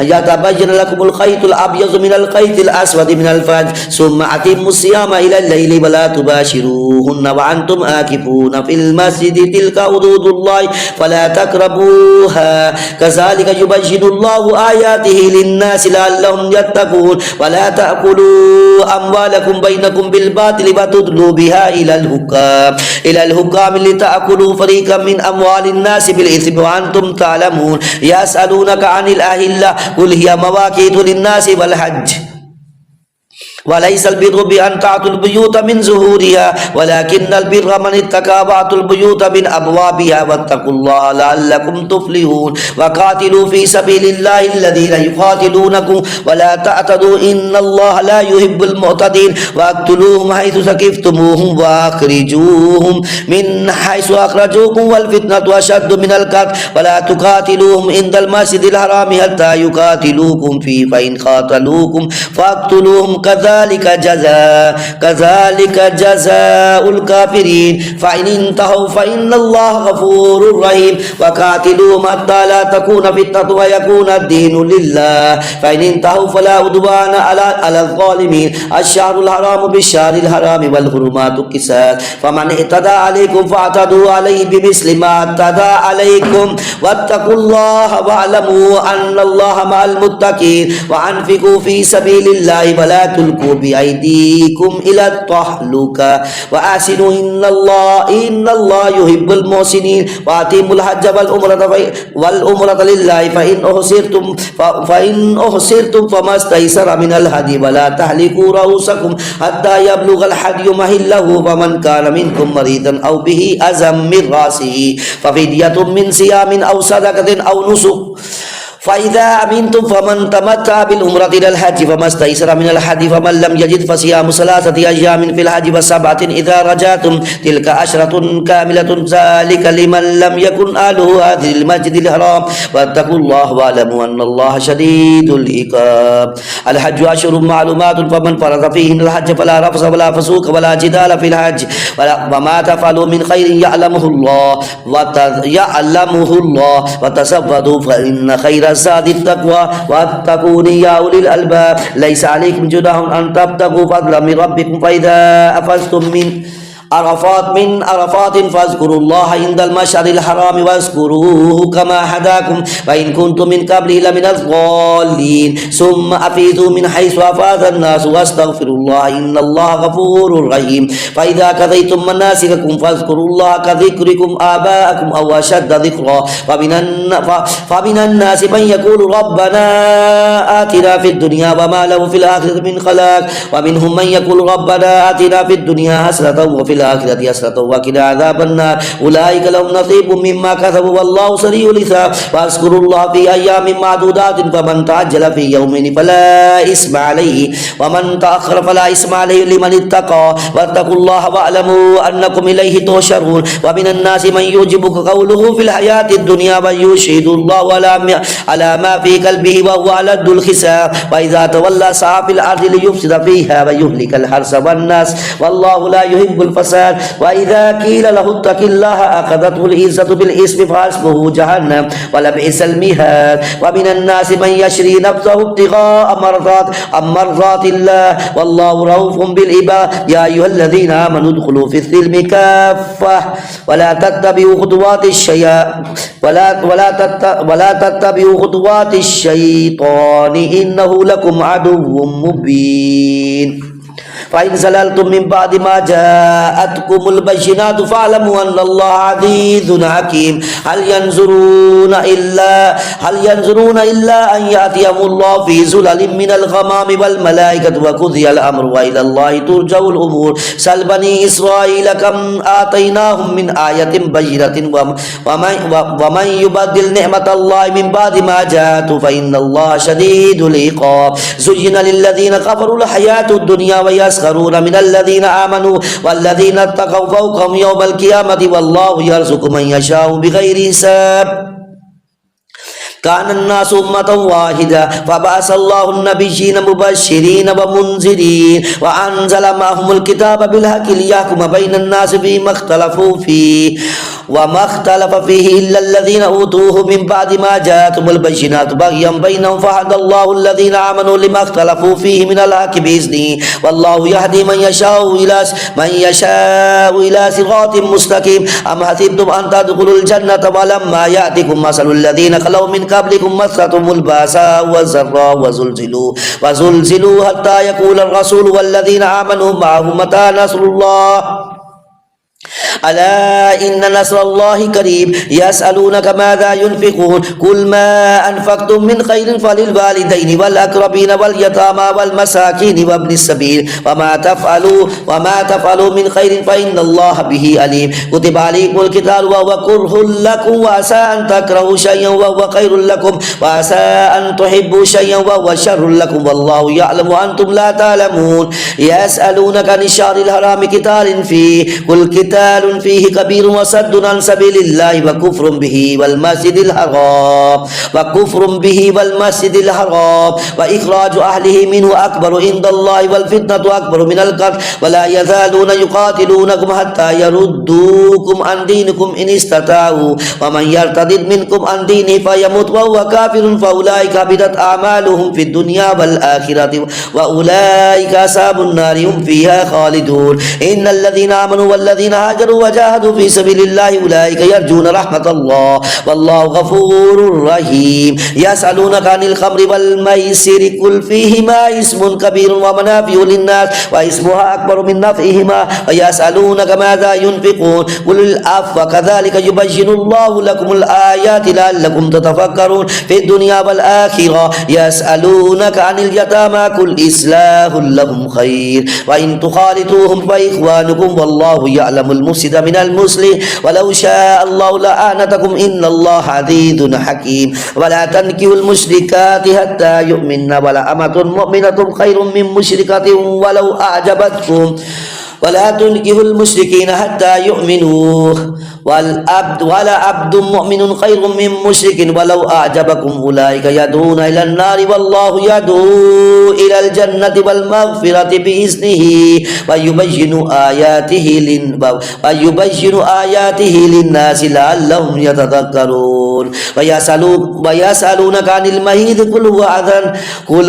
يتبين لكم الخيط الأبيض من الخيط الأسود من الفجر ثم أتموا الصيام إلى الليل ولا تباشروهن وأنتم آكفون في المسجد تلك حدود الله فلا تقربوها كذلك يبين الله آياته للناس لعلهم يتقون ولا تأكلوا أموالكم بينكم بالباطل وتدلوا بها إلى الحكام لتأكلوا فريقا من أموال الناس بالإثم وأنتم تعلمون يسألونك عن الأهلة قل هي مواقيت للناس والحج وليس البر بأن تعطوا البيوت من زهورها ولكن البر من اتقى وأتوا البيوت من أبوابها واتقوا الله لعلكم تفلحون وقاتلوا في سبيل الله الذين يقاتلونكم ولا تعتدوا إن الله لا يحب المعتدين واقتلوهم حيث ثقفتموهم وأخرجوهم من حيث أخرجوكم والفتنة أشد من القتل ولا تقاتلوهم عند المسجد الحرام حتى يقاتلوكم فيه فإن قاتلوكم فاقتلوهم كذلك جزاء الكافرين فإن انتهوا فإن الله غفور رحيم وقاتلوهم حتى لا تكون فتنة ويكون الدين لله فإن انتهوا فلا عدوان على الظالمين الشهر الحرام بالشهر الحرام والحرمات قصاص فمن اعتدى عليكم فاعتدوا عليه بمثل ما اعتدى عليكم واتقوا الله واعلموا أن الله مع المتقين وأنفقوا في سبيل الله ولا تلقوا تلقوا بأيديكم إلى التهلكة وأحسنوا إن الله يحب المحسنين وأتموا الحج والعمرة لله فإن أحصرتم فما استيسر من الهدي ولا تحلقوا رؤوسكم حتى يبلغ الهدي محله فمن كان منكم مريضا أو به أذى من رأسه ففدية من صيام أو صدقة أو نسك فإذا أمنتم فمن تمتع بالعمرة إلى الحج فما استيسر من الهدي فمن لم يجد فصيام 3 أيام في الحج و7 إذا رجعتم تلك 10 كاملة ذلك لمن لم يكن أهله هذه المسجد الحرام واتقوا الله واعلموا أن الله شديد العقاب الحج أشهر معلومات فمن فرض فيهن الحج فلا رفث ولا فسوق ولا جدال في الحج وما تفعلوا من خير يعلمه الله وتصدقوا فإن خير الزاد التقوى واتقون يا أولي الألباب ليس عليكم جناح أن تبتغوا فضلا من ربكم فإذا أفضتم من عرفات فاذكروا الله عند المشعر الحرام واذكروه كما هداكم وإن كنتم من قبله لمن الضالين ثم أفيضوا من حيث أفاض الناس واستغفروا الله إن الله غفور رحيم فإذا قضيتم مناسككم فاذكروا الله كذكركم آباءكم أو أشد ذكرا فمن الناس من يقول ربنا آتنا في الدنيا وما له في الآخرة من خلاق ومنهم من يقول ربنا آتنا في الدنيا حسنة وفي الآخرة حسنة وقنا عذاب النار أولئك لهم نصيب مما كسبوا والله سريع الحساب واذكروا الله في أيام معدودات فمن تعجل في يومين فلا إثم عليه ومن تأخر فلا إثم عليه لمن اتقى واتقوا الله واعلموا أنكم إليه تحشرون ومن الناس من يعجبك قوله في الحياة الدنيا ويشهد الله على ما في قلبه وهو ألد الخصام وإذا تولى سعى في الأرض ليفسد فيها ويهلك الحرث والناس والله لا يحب الفساد وإذا قيل له اتق الله أخذته العزة بالإثم فحسبه جهنم ولبئس المهاد ومن الناس من يشري نفسه ابتغاء مرضات الله والله رؤوف بالعباد يا أيها الذين آمنوا ادخلوا في السلم كافة ولا تتبعوا خطوات الشيطان إنه لكم عدو مبين فإن زللتم من بعد ما جاءتكم البينات فاعلموا أن الله عزيز حكيم هل ينظرون إلا أن يأتيهم الله في زلل من الغمام والملائكة وقضي الأمر وإلى الله ترجع الأمور سل بني إسرائيل كم آتيناهم من آية بينة ومن يبدل نعمة الله من بعد ما جاءته فإن الله شديد العقاب زين للذين كفروا الحياة الدنيا ويسخرون من الذين آمنوا والذين اتقوا فوقهم يوم القيامة والله يرزق من يشاء بغير حساب كان الناس أمة واحدة فبعث الله النبيين مبشرين ومنذرين وأنزل معهم الكتاب بالحق ليحكم بين الناس فيما اختلفوا فيه وما اختلف فيه إلا الذين أوتوه من بعد ما جاءتهم البينات بغيا بينهم فهدى الله الذين آمنوا لما اختلفوا فيه من الحق بإذنه والله يهدي من يشاء إلى صراط مستقيم أم حسبتم أن تدخلوا الجنة ولما يأتكم مثل الذين خلوا من قبلكم مستهم البأساء والضراء وزلزلوا حتى يقول الرسول والذين آمنوا معه متى نصر الله ألا إن نصر الله قريب يسألونك ماذا ينفقون قل ما أنفقتم من خير فللوالدين والأقربين واليتامى والمساكين وابن السبيل وما تفعلوا من خير فإن الله به عليم كتب عليكم القتال وهو كره لكم وعسى أن تكرهوا شيئا وهو خير لكم وعسى أن تحبوا شيئا وهو شر لكم والله يعلم وأنتم لا تعلمون يسألونك عن الشهر الحرام قتال فيه قل قتال فيه كبير وصد عن سبيل الله وكفر به والمسجد الحرام وإخراج أهله منه أكبر عند الله والفتنة أكبر من القتل ولا يزالون يقاتلونكم حتى يردوكم عن دينكم إن استطاعوا ومن يرتد منكم عن دينه فيمت وهو كافر فأولئك حبطت أعمالهم في الدنيا والآخرة وأولئك أصحاب النار هم فيها خالدون إن الذين آمنوا والذين هاجروا وجاهدوا في سبيل الله أولئك يرجون رحمة الله والله غفور رحيم يسألونك عن الخمر والميسر قل فيهما اسم كبير ومنافع للناس واسمها أكبر من نفعهما ويسألونك ماذا ينفقون قل العفو كذلك يبين الله لكم الآيات لعلكم تتفكرون في الدنيا والآخرة يسألونك عن اليتامى قل إصلاح لهم خير وإن تخالطوهم فإخوانكم والله يعلم المفسد من المصلح ولو شاء الله لأعنتكم إن الله عزيز حكيم ولا تنكحوا المشركات حتى يؤمن ولأمة مؤمنة خير من مشركة ولو أعجبتكم ولا تنكحوا المشركين حتى يؤمنوا ولا عبد مؤمن خير من مشرك ولو أعجبكم أولئك يدعون إلى النار والله يدعو إلى الجنة والمغفرة بإذنه ويبين آياته للناس لعلهم يتذكرون ويسألونك عن المهيد قل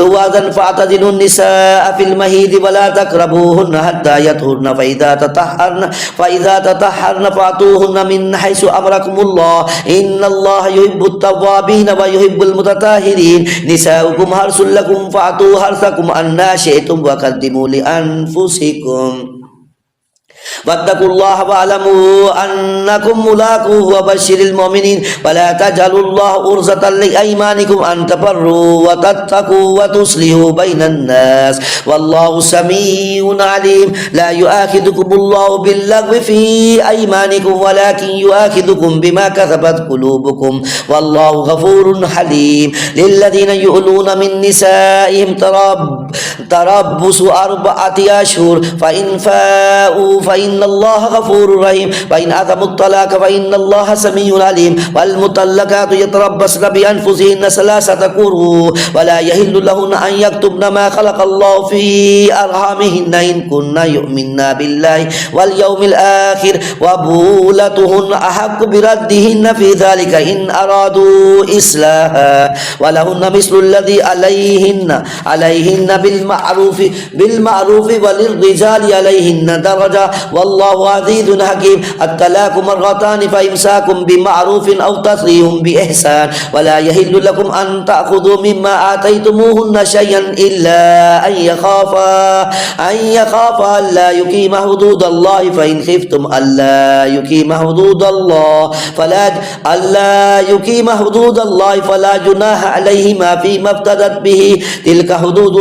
هو أذن فاعتزلوا النساء في المهيد ولا تقربوهن حتى يطهرن فإذا تطهرن فأتوهن من حيث أمركم الله إن الله يحب التوابين ويحب المتطهرين نساؤكم حرث لكم فأتوا حرثكم أنى شئتم وقدموا لأنفسكم واتقوا الله واعلموا أنكم ملاقوه وبشر المؤمنين ولا تجعلوا الله عرضة لأيمانكم أن تبروا وتتقوا وتصلحوا بين الناس والله سميع عليم لا يؤاخذكم الله باللغو في أيمانكم ولكن يؤاخذكم بما كسبت قلوبكم والله غفور حليم للذين يؤلون من نسائهم تربص 4 أشهر فإن فاءوا فإن الله غفور رحيم وإن عزموا الطلاق فإن الله سميع عليم والمطلقات يتربصن بأنفسهن 3 قروء ولا يحل لهن أن يكتمن ما خلق الله في أرحامهن إن كن يؤمن بالله واليوم الآخر وبولتهن أحق بردهن في ذلك إن أرادوا إصلاحا ولهن مثل الذي عليهن بالمعروف وللرجال عليهن درجة والله عزيز حكيم الطلاق مرتان فإمساك بمعروف أو تسريح بإحسان ولا يحل لكم أن تأخذوا مما آتيتموهن شيئا إلا أن يخافا ألا يقيم حدود الله فإن خفتم ألا يقيم حدود الله فلا جناح عليهما فيما افتدت به تلك حدود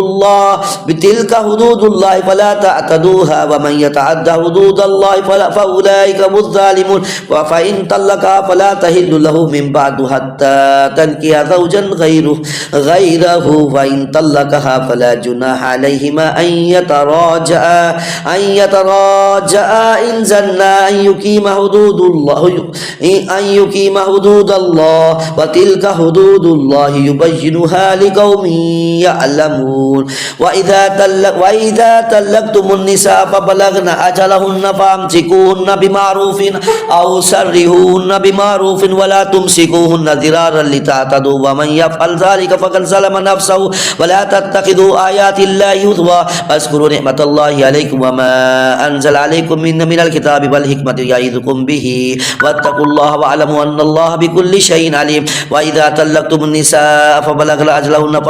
الله فلا تعتدوها ومن يتعدى حدود الله فأولئك هم الظالمون فإن طلقها فلا تحل له من بعد حتى تنكح زوجا غيره فإن طلقها فلا جناح عليهما أن يتراجعا إن زنا أن يقيم حدود الله وتلك حدود الله يبينها لقوم يعلمون وإذا طلقتم النساء فبلغن أجلهن فأمسكوهن بمعروف أو سرحوهن بمعروف ولا تمسكوهن ضرارا لتعتدوا ومن يفعل ذلك فقد ظلم نفسه ولا تتخذوا آيات الله هزوا واذكروا نعمة الله عليكم وما أنزل عليكم من الكتاب والحكمة يعظكم به واتقوا الله واعلموا أن الله بكل شيء عليم وإذا طلقتم النساء فبلغن أجلهن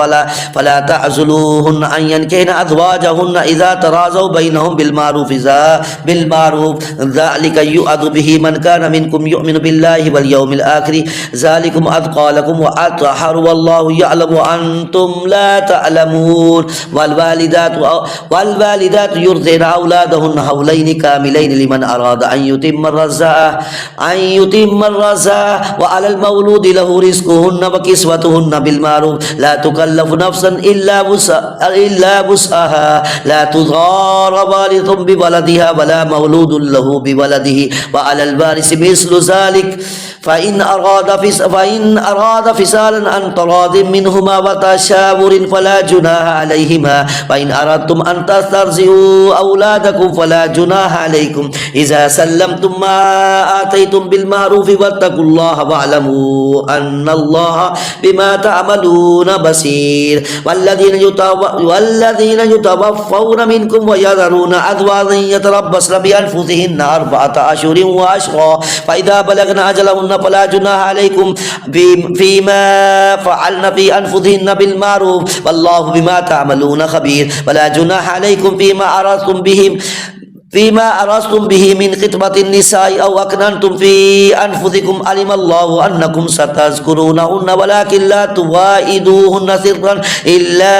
فلا تعزلوهن أن ينكحن أزواجهن إذا تراضوا بينهم بالمعروف ذلك يوعظ به من كان منكم يؤمن بالله واليوم الآخر ذلكم أتقى لكم وأطهر والله يعلم وأنتم لا تعلمون والوالدات يرضعن أولادهن حولين كاملين لمن أراد أن يتم الرضاعة وعلى المولود له رزقهن وكسوتهن بالمعروف لا تكلف نفسا إلا وسعها لا تضار والد بولدها ولا مولود له بولده وعلى الوارث مثل ذلك فإن أراد فصالا عن تراض منهما وتشاور فلا جناح عليهما وإن أردتم أن تسترضعوا أولادكم فلا جناح عليكم إذا سلمتم ما آتيتم بالمعروف واتقوا الله واعلموا أن الله بما تعملون بصير والذين يتوفون منكم ويذرون أزواجا يتربصن بأنفسهن 4 أشهر وعشرا فإذا بلغن أجلهن فلا جناح عليكم فيما فعلن في أنفسهن بالمعروف والله بما تعملون خبير ولا جناح عليكم فيما أرستم به من خطبة النساء أو أكننتم في أنفسكم علم الله أنكم ستذكرونهن ولكن لا تواعدوهن سرا إلا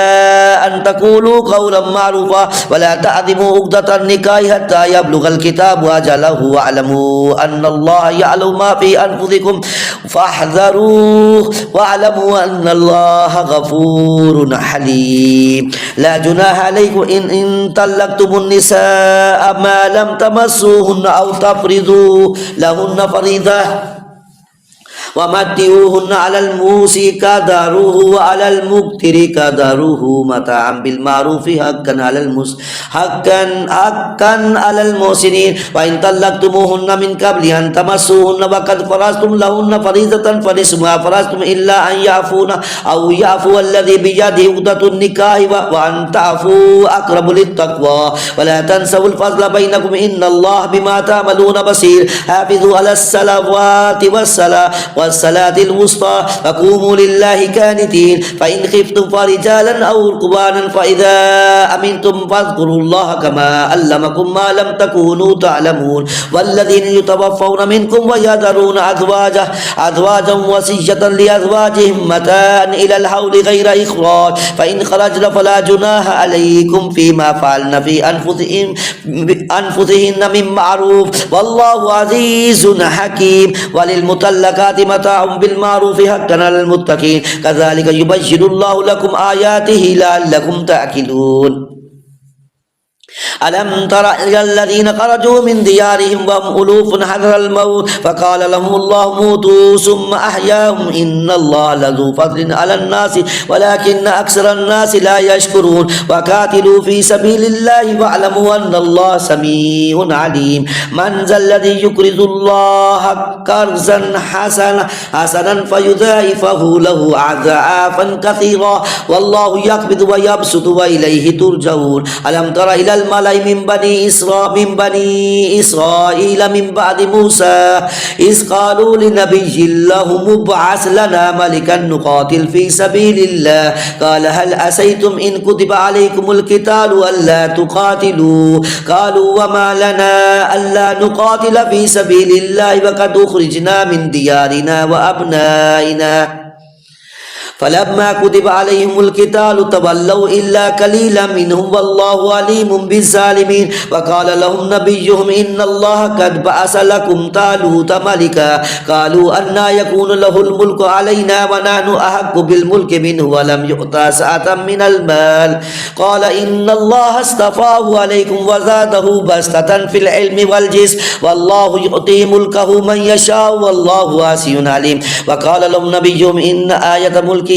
أن تقولوا قولا معروفا ولا تعزموا عقدة النكاح حتى يبلغ الكتاب أجله واعلموا أن الله يعلم ما في أنفسكم فاحذروه واعلموا أن الله غفور حليم لا جناح عليكم إن طلقتم النساء ما لم تمسوهن أو تفرضوا لهن فريضة ومتعوهن على الموسع قدره وعلى المقتر قدره متاعا بالمعروف حقا على المحسنين وإن طلقتموهن من قبل أن تمسوهن وقد فرضتم لهن فريضة فنصف ما فرضتم إلا أن يعفون أو يعفو الذي بيده عقدة النكاح وأن تعفوا أقرب للتقوى ولا تنسوا الفضل بينكم إن الله بما تعملون بصير حافظوا على الصلوات والصلاة الوسطى وقوموا لله كانتين فإن خفتم فرجالا أو ركبانا فإذا أمنتم فاذكروا الله كما علمكم ما لم تكونوا تعلمون والذين يتوفون منكم ويذرون أزواجا وصية لأزواجهم متاعا إلى الحول غير إخراج فإن خرجن فلا جناح عليكم فيما فعلن في أنفسهن من معروف والله عزيز حكيم وللمطلقات متاع بالمعروف حقا على المتقين كذلك يبين الله لكم آياته لعلكم تعقلون ألم تر إلى الذين خرجوا من ديارهم وهم ألوف حذر الموت فقال لهم الله موتوا ثم أحياهم إن الله لذو فضل على الناس ولكن أكثر الناس لا يشكرون وقاتلوا في سبيل الله واعلموا أن الله سميع عليم من ذا الذي يقرض الله قرضا حسنا فيضاعفه له أضعافا كثيرا والله يقبض ويبسط وإليه ترجعون ألم تر إلى الملأ من بني إسرائيل من بعد موسى إذ قالوا لنبي له مبعث لنا ملكا نقاتل في سبيل الله قال هل عسيتم إن كتب عليكم القتال ألا تقاتلوا قالوا وما لنا ألا نقاتل في سبيل الله وقد أخرجنا من ديارنا وأبنائنا فلما كتب عليهم القتال تولوا إلا قليلا منهم والله عليم بالظالمين وقال لهم نبيهم إن الله قد بعث لكم طالوت ملكا قالوا أنى يكون له الملك علينا ونحن أحق بالملك منه ولم يؤت سعة من المال قال إن الله اصطفاه عليكم وزاده بسطة في العلم والجسم والله يؤتي ملكه من يشاء والله واسع عليم وقال لهم نبيهم إن آية ملك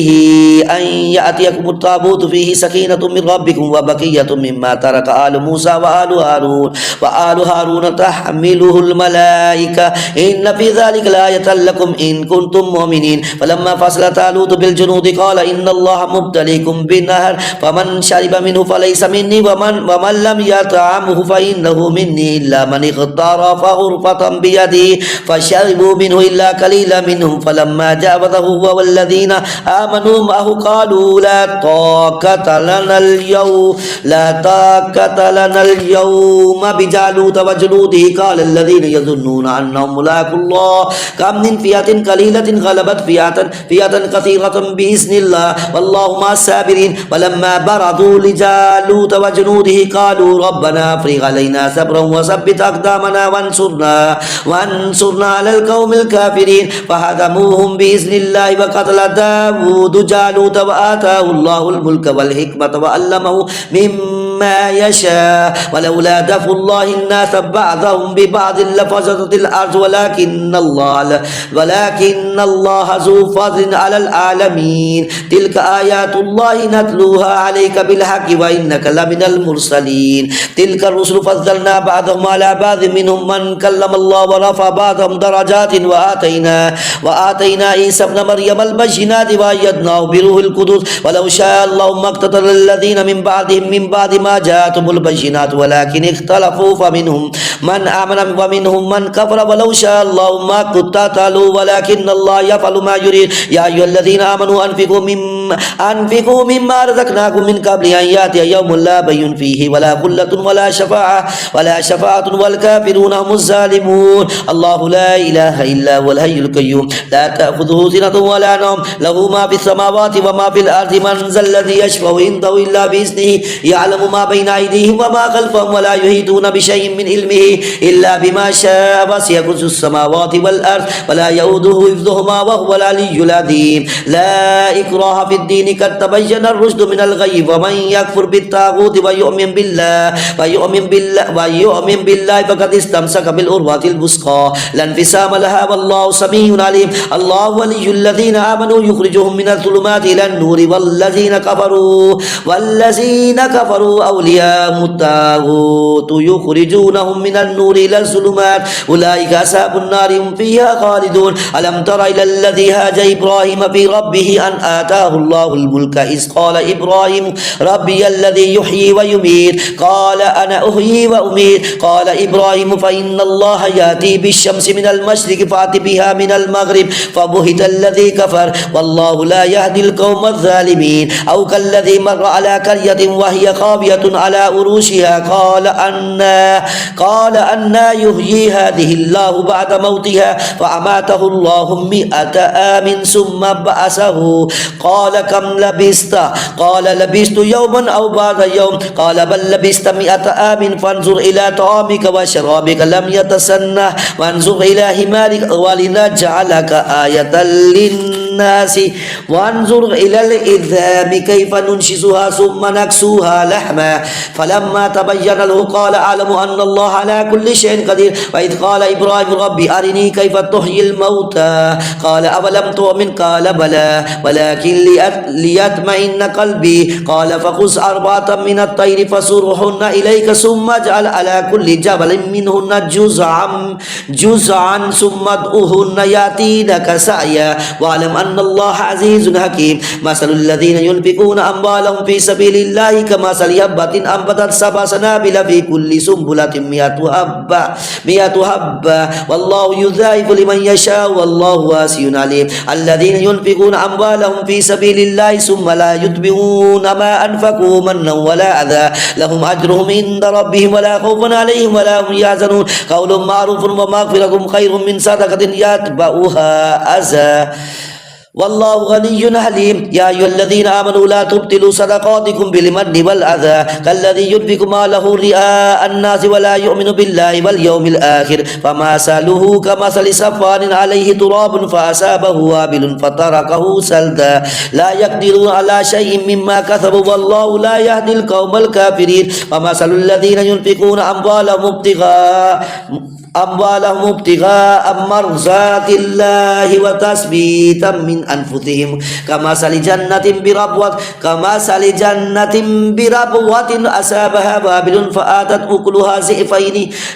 أن يأتيكم التابوت فيه سكينة من ربكم وبقية مما ترك آل موسى وآل هارون تحمله الملائكة إن في ذلك لآية لكم إن كنتم مؤمنين فلما فصل طالوت بالجنود قال إن الله مبتليكم بنهر فمن شرب منه فليس مني ومن لم يطعمه فإنه مني إلا من اغترف غرفة بيده فشربوا منه إلا قليلا منهم فلما جاوزه هو والذين آمنوا معه قالوا لا طاقة لنا اليوم بجالوت وجنوده قال الذين يظنون أنهم ملاقو الله كم من فئة قليلة غلبت فئة كثيرة بإذن الله والله مع الصابرين ولما برزوا لجالوت وجنوده قالوا ربنا أفرغ علينا صبرا وثبت أقدامنا وانصرنا على القوم الكافرين فهزموهم بإذن الله وقتل داود جالوت وآتاه الله الملك والحكمة وعلمه مما يشاء ولولا دفع الله الناس بعضهم ببعض لفسدت الأرض ولكن الله ذو فضل على العالمين تلك آيات الله نتلوها عليك بالحق وإنك لمن المرسلين تلك الرسل فضلنا بعضهم على بعض منهم من كلم الله ورفع بعضهم درجات وآتينا عيسى ابن مريم البينات وأيدناه بروح القدس ولو شاء الله ما اقتتل الذين من بعدهم من بعد ما لما جاءتهم البينات ولكن اختلفوا فمنهم من آمن ومنهم من كفر ولو شاء الله ما اقتتلوا ولكن الله يفعل ما يريد يا أيها الذين آمنوا أنفقوا مما رزقناكم من قبل أن يأتي يوم لا بيع فيه ولا خلة ولا شفاعة والكافرون هم الظالمون الله لا إله إلا هو الحي القيوم لا تأخذه سنة ولا نوم له ما في السماوات وما في الأرض من ذا الذي يشفع عنده إلا بإذنه يعلم ما بين أيديهم وما خلفهم ولا يحيطون بشيء من علمه إلا بما شاء وسع كرسيه السماوات والأرض ولا يؤوده حفظهما وهو العلي العظيم لا إكراه في الدين قد تبين الرشد من الغي ومن يكفر بالطاغوت ويؤمن بالله فقد استمسك بالعروة الوثقى لا انفصام لها والله سميع عليم الله ولي الذين آمنوا يخرجهم من الظلمات إلى النور والذين كفروا أولياءهم الطاغوت يخرجونهم من النور إلى الظلمات أولئك أصحاب النار هم فيها خالدون ألم تر إلى الذي هاج إبراهيم في ربه أن آتاه الله الملك إذ قال إبراهيم ربي الذي يحيي ويميت قال أنا أحيي وأميت قال إبراهيم فإن الله يأتي بالشمس من المشرق فأت بها من المغرب فبهت الذي كفر والله لا يهدي القوم الظالمين أو كالذي مر على قرية وهي خاوية على عروشها قال أنا يحيي هذه الله بعد موتها فأماته الله 100 عام ثم بعثه قال كم لبثت قال لبثت يوما أو بعض يوم قال بل لبثت 100 عام فانظر إلى طعامك وشرابك لم يتسنه وانظر إلى حمارك ولنجعلك آية للناس وانظر إلى العظام كيف ننشزها ثم نكسوها لحما فلما تبين له قال أعلم أن الله على كل شيء قدير وإذ قال إبراهيم ربي أرني كيف تحيي الموتى قال أولم تؤمن قال بلى ولكن ليطمئن قلبي قال فخذ 4 من الطير فصرهن إليك ثم اجعل على كل جبل منهن جزعا ثم ادعوهن يأتينك سعيا واعلم أن الله عزيز حكيم مثل الذين ينفقون أموالهم في سبيل الله كمثل حبة أنبتت 7 سنابل في كل سنبلة 100 حبة والله يضاعف لمن يشاء والله واسع عليم الذين ينفقون أموالهم في سبيل الله ثم لا يتبعون ما أنفقوا منا ولا أذى لهم أجرهم عند ربهم ولا خوف عليهم ولا هم يحزنون قول معروف ومغفرة خير من صدقة يتبعها أذى والله غني حليم يا أيها الذين آمنوا لا تبطلوا صدقاتكم بالمن والأذى كالذي ينفق ماله رئاء الناس ولا يؤمن بالله واليوم الآخر فمثله كمثل صفوان عليه تراب فأصابه وابل فتركه سلدا لا يقدرون على شيء مما كسبوا والله لا يهدي القوم الكافرين ومثل الذين ينفقون أموالهم ابتغاء مرضات الله وتثبيتا من أنفسهم كمثل جنة بربوة أصابها وابل فآتت أكلها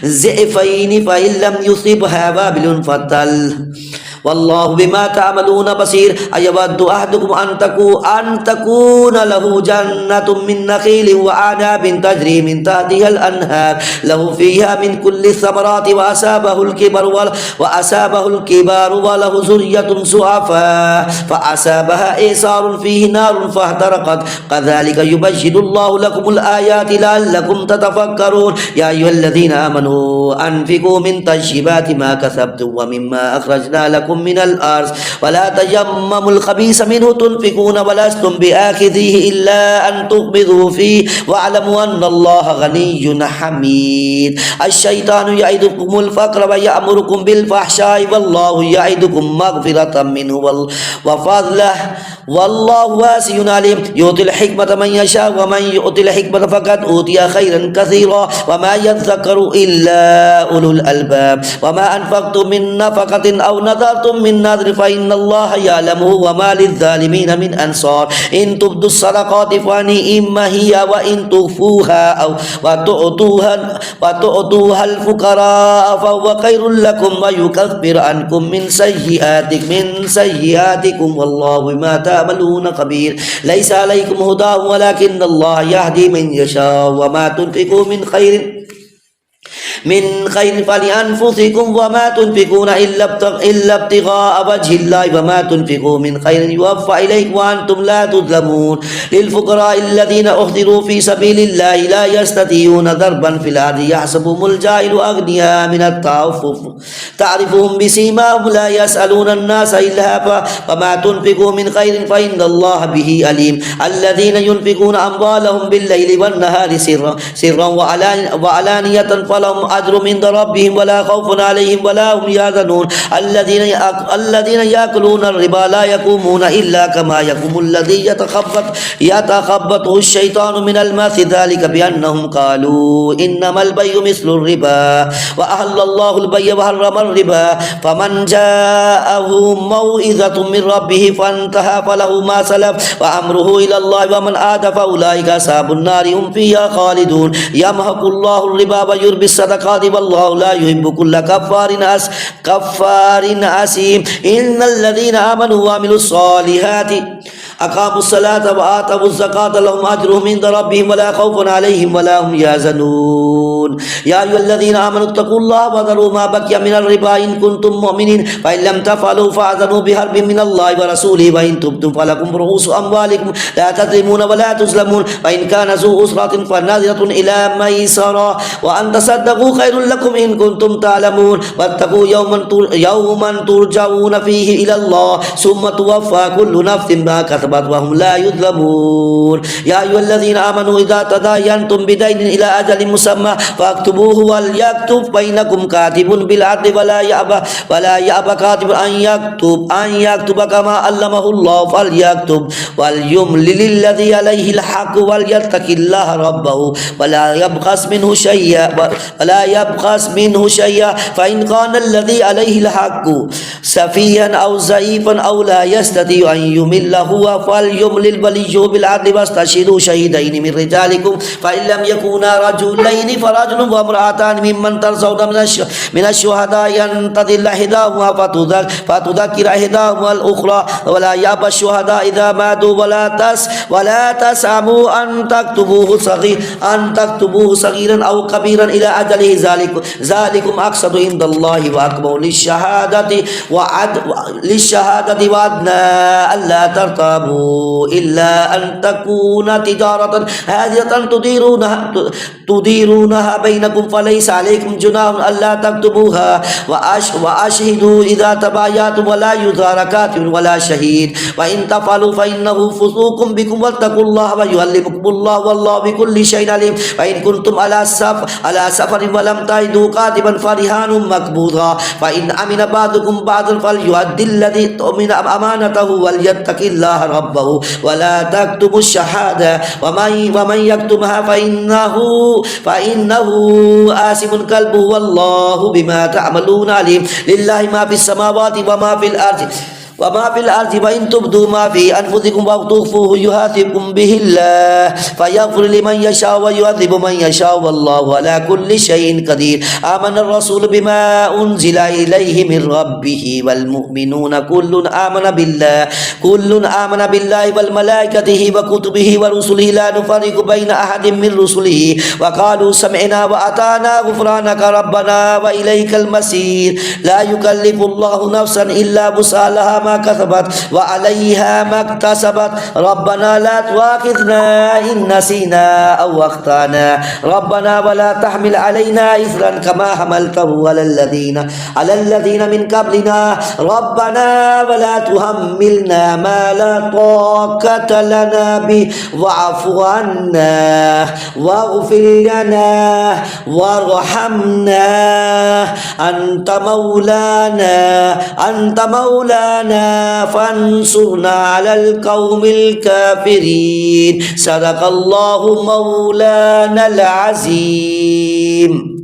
زئفين فإن لم يصبها وابل فتل والله بما تعملون بصير أيود أحدكم أن تكون له جنة من نخيل وأعناب تجري من تحتها الأنهار له فيها من كل الثمرات وأصابه الكبر وله ذرية ضعفاء فأصابها إعصار فيه نار فاحترقت كذلك يبين الله لكم الآيات لعلكم تتفكرون يا أيها الذين آمنوا أنفقوا من طيبات ما كسبتم ومما أخرجنا لكم من الأرض ولا تيمموا الخبيث منه تنفقون ولستم بآخذيه إلا أن تغمضوا فيه واعلموا أن الله غني حميد الشيطان يعدكم الفقر ويأمركم بالفحشاء والله يعدكم مغفرة منه وفضله والله واسع عليم يؤتي الحكمة من يشاء ومن يؤتي الحكمة فقد أوتي خيرا كثيرا وما يذكر إلا أولو الألباب وما أنفقتم من نفقة أو نذرتم نذرتم من نذر فإن الله يعلمه وما للظالمين من أنصار إن تبدوا الصدقات فنعما هي وإن تخفوها أو وتؤتوها الفقراء فهو خير لكم ويكفر عنكم من سيئاتكم والله بما تعملون خبير ليس عليكم هداهم ولكن الله يهدي من يشاء وما تنفقوا من خير فلأنفسكم وما تنفقون إلا ابتغاء وجه الله وما تنفقوا من خير يوفى إليكم وأنتم لا تظلمون للفقراء الذين أحضروا في سبيل الله لا يستطيعون ضربا في الأرض يحسبهم الجاهل أغنياء من التعفف تعرفهم بسيماهم لا يسألون الناس إلهافا وما تنفقوا من خير فإن الله به عليم الذين ينفقون أموالهم بالليل والنهار سرا وعلانية فلهم أجر عند ربهم ولا خوف عليهم ولا هم يحزنون الذين يأكلون الربا لا يقومون إلا كما يقوم الذي يتخبطه الشيطان من المس ذلك بأنهم قالوا إنما البيع مثل الربا وأحل الله البيع وحرم الربا فمن جاءه موعظة من ربه فانتهى فله ما سلف وأمره إلى الله ومن عاد فأولئك أصحاب النار هم فيها خالدون يمحق الله الربا ويربي الصدقات والله لا يحب كل كفار أثيم إن الذين آمنوا وعملوا الصالحات أقاموا الصلاة وآتوا الزكاة لهم أجرهم عند ربهم ولا خوف عليهم ولا هم يحزنون يا أيها الذين آمنوا اتقوا الله وذروا ما بقي من الربا إن كنتم مؤمنين فإن لم تفعلوا فأذنوا بحرب من الله ورسوله وإن تبتم فلكم رؤوس أموالكم لا تظلمون ولا تظلمون وإن كان ذو أسرة فنظرة إلى ميسرة وأن تصدقوا خير لكم إن كنتم تعلمون واتقوا يوما ترجعون فيه إلى الله ثم توفى كل نفس ما كسبت وهم لا يظلمون يا أيها الذين آمنوا إذا تداينتم بدين إلى أجل مسمى فاكتبوه وليكتب بينكم كاتب بالعدل ولا يأبى كاتب أن يكتب كما علمه الله فليكتب وليملل الذي عليه الحق وليتق الله ربه ولا يبخس منه شيئا فإن كان الذي عليه الحق سفيها أو ضعيفا أو لا يستطيع أن يمل هو فليملل وليه بالعدل واستشهدوا شهيدين من رجالكم فإن لم يكونا رجلين فرجل وامرأتان ممن ترضون من الشهداء أن تضل إحداهما فتذكر إحداهما الأخرى ولا يأبى الشهداء إذا ماتوا ولا تسأموا أن تكتبوه صغيرا أو كبيرا إلى أجله ذلكم أقسط عند الله وأكبر للشهادة وأدنى ألا ترتابوا إلا أن تكون تجارة هادية تديرونها بينكم فليس عليكم جناح ألا تكتبوها وأشهدوا إذا تبايعتم ولا يزار كاتب ولا شهيد وإن تفعلوا فإنه فسوق بكم واتقوا الله ويعلمكم الله والله بكل شيء عليم فإن كنتم على سفر ولم تجدوا كاتبا فرهان مقبوضا فإن أمن بعضكم بعضا فليؤدي الذي تؤمن أمانته وليتق الله ربه ولا تكتموا الشهادة ومن يكتمها فإنه آثم قلبه والله بما تعملون عليم لله ما في السماوات وما في الأرض وإن تبدوا ما في أنفسكم أو تخفوه يحاسبكم به الله فيغفر لمن يشاء ويعذب من يشاء والله على كل شيء قدير آمن الرسول بما أنزل إليه من ربه والمؤمنون كل آمن بالله والملائكته وكتبه ورسله لا نفرق بين أحد من رسله وقالوا سمعنا وأطعنا غفرانك ربنا وإليك المصير لا يكلف الله نفسا إلا وسعها ما كسبت وعليها ما اكتسبت ربنا لا تؤاخذنا إن نسينا أو أخطأنا ربنا ولا تحمل علينا إثرا كما حملته على الذين من قبلنا ربنا ولا تحملنا ما لا طاقة لنا به واعف عنا واغفر لنا وارحمنا أنت مولانا فانصرنا على القوم الكافرين صدق الله مولانا العظيم.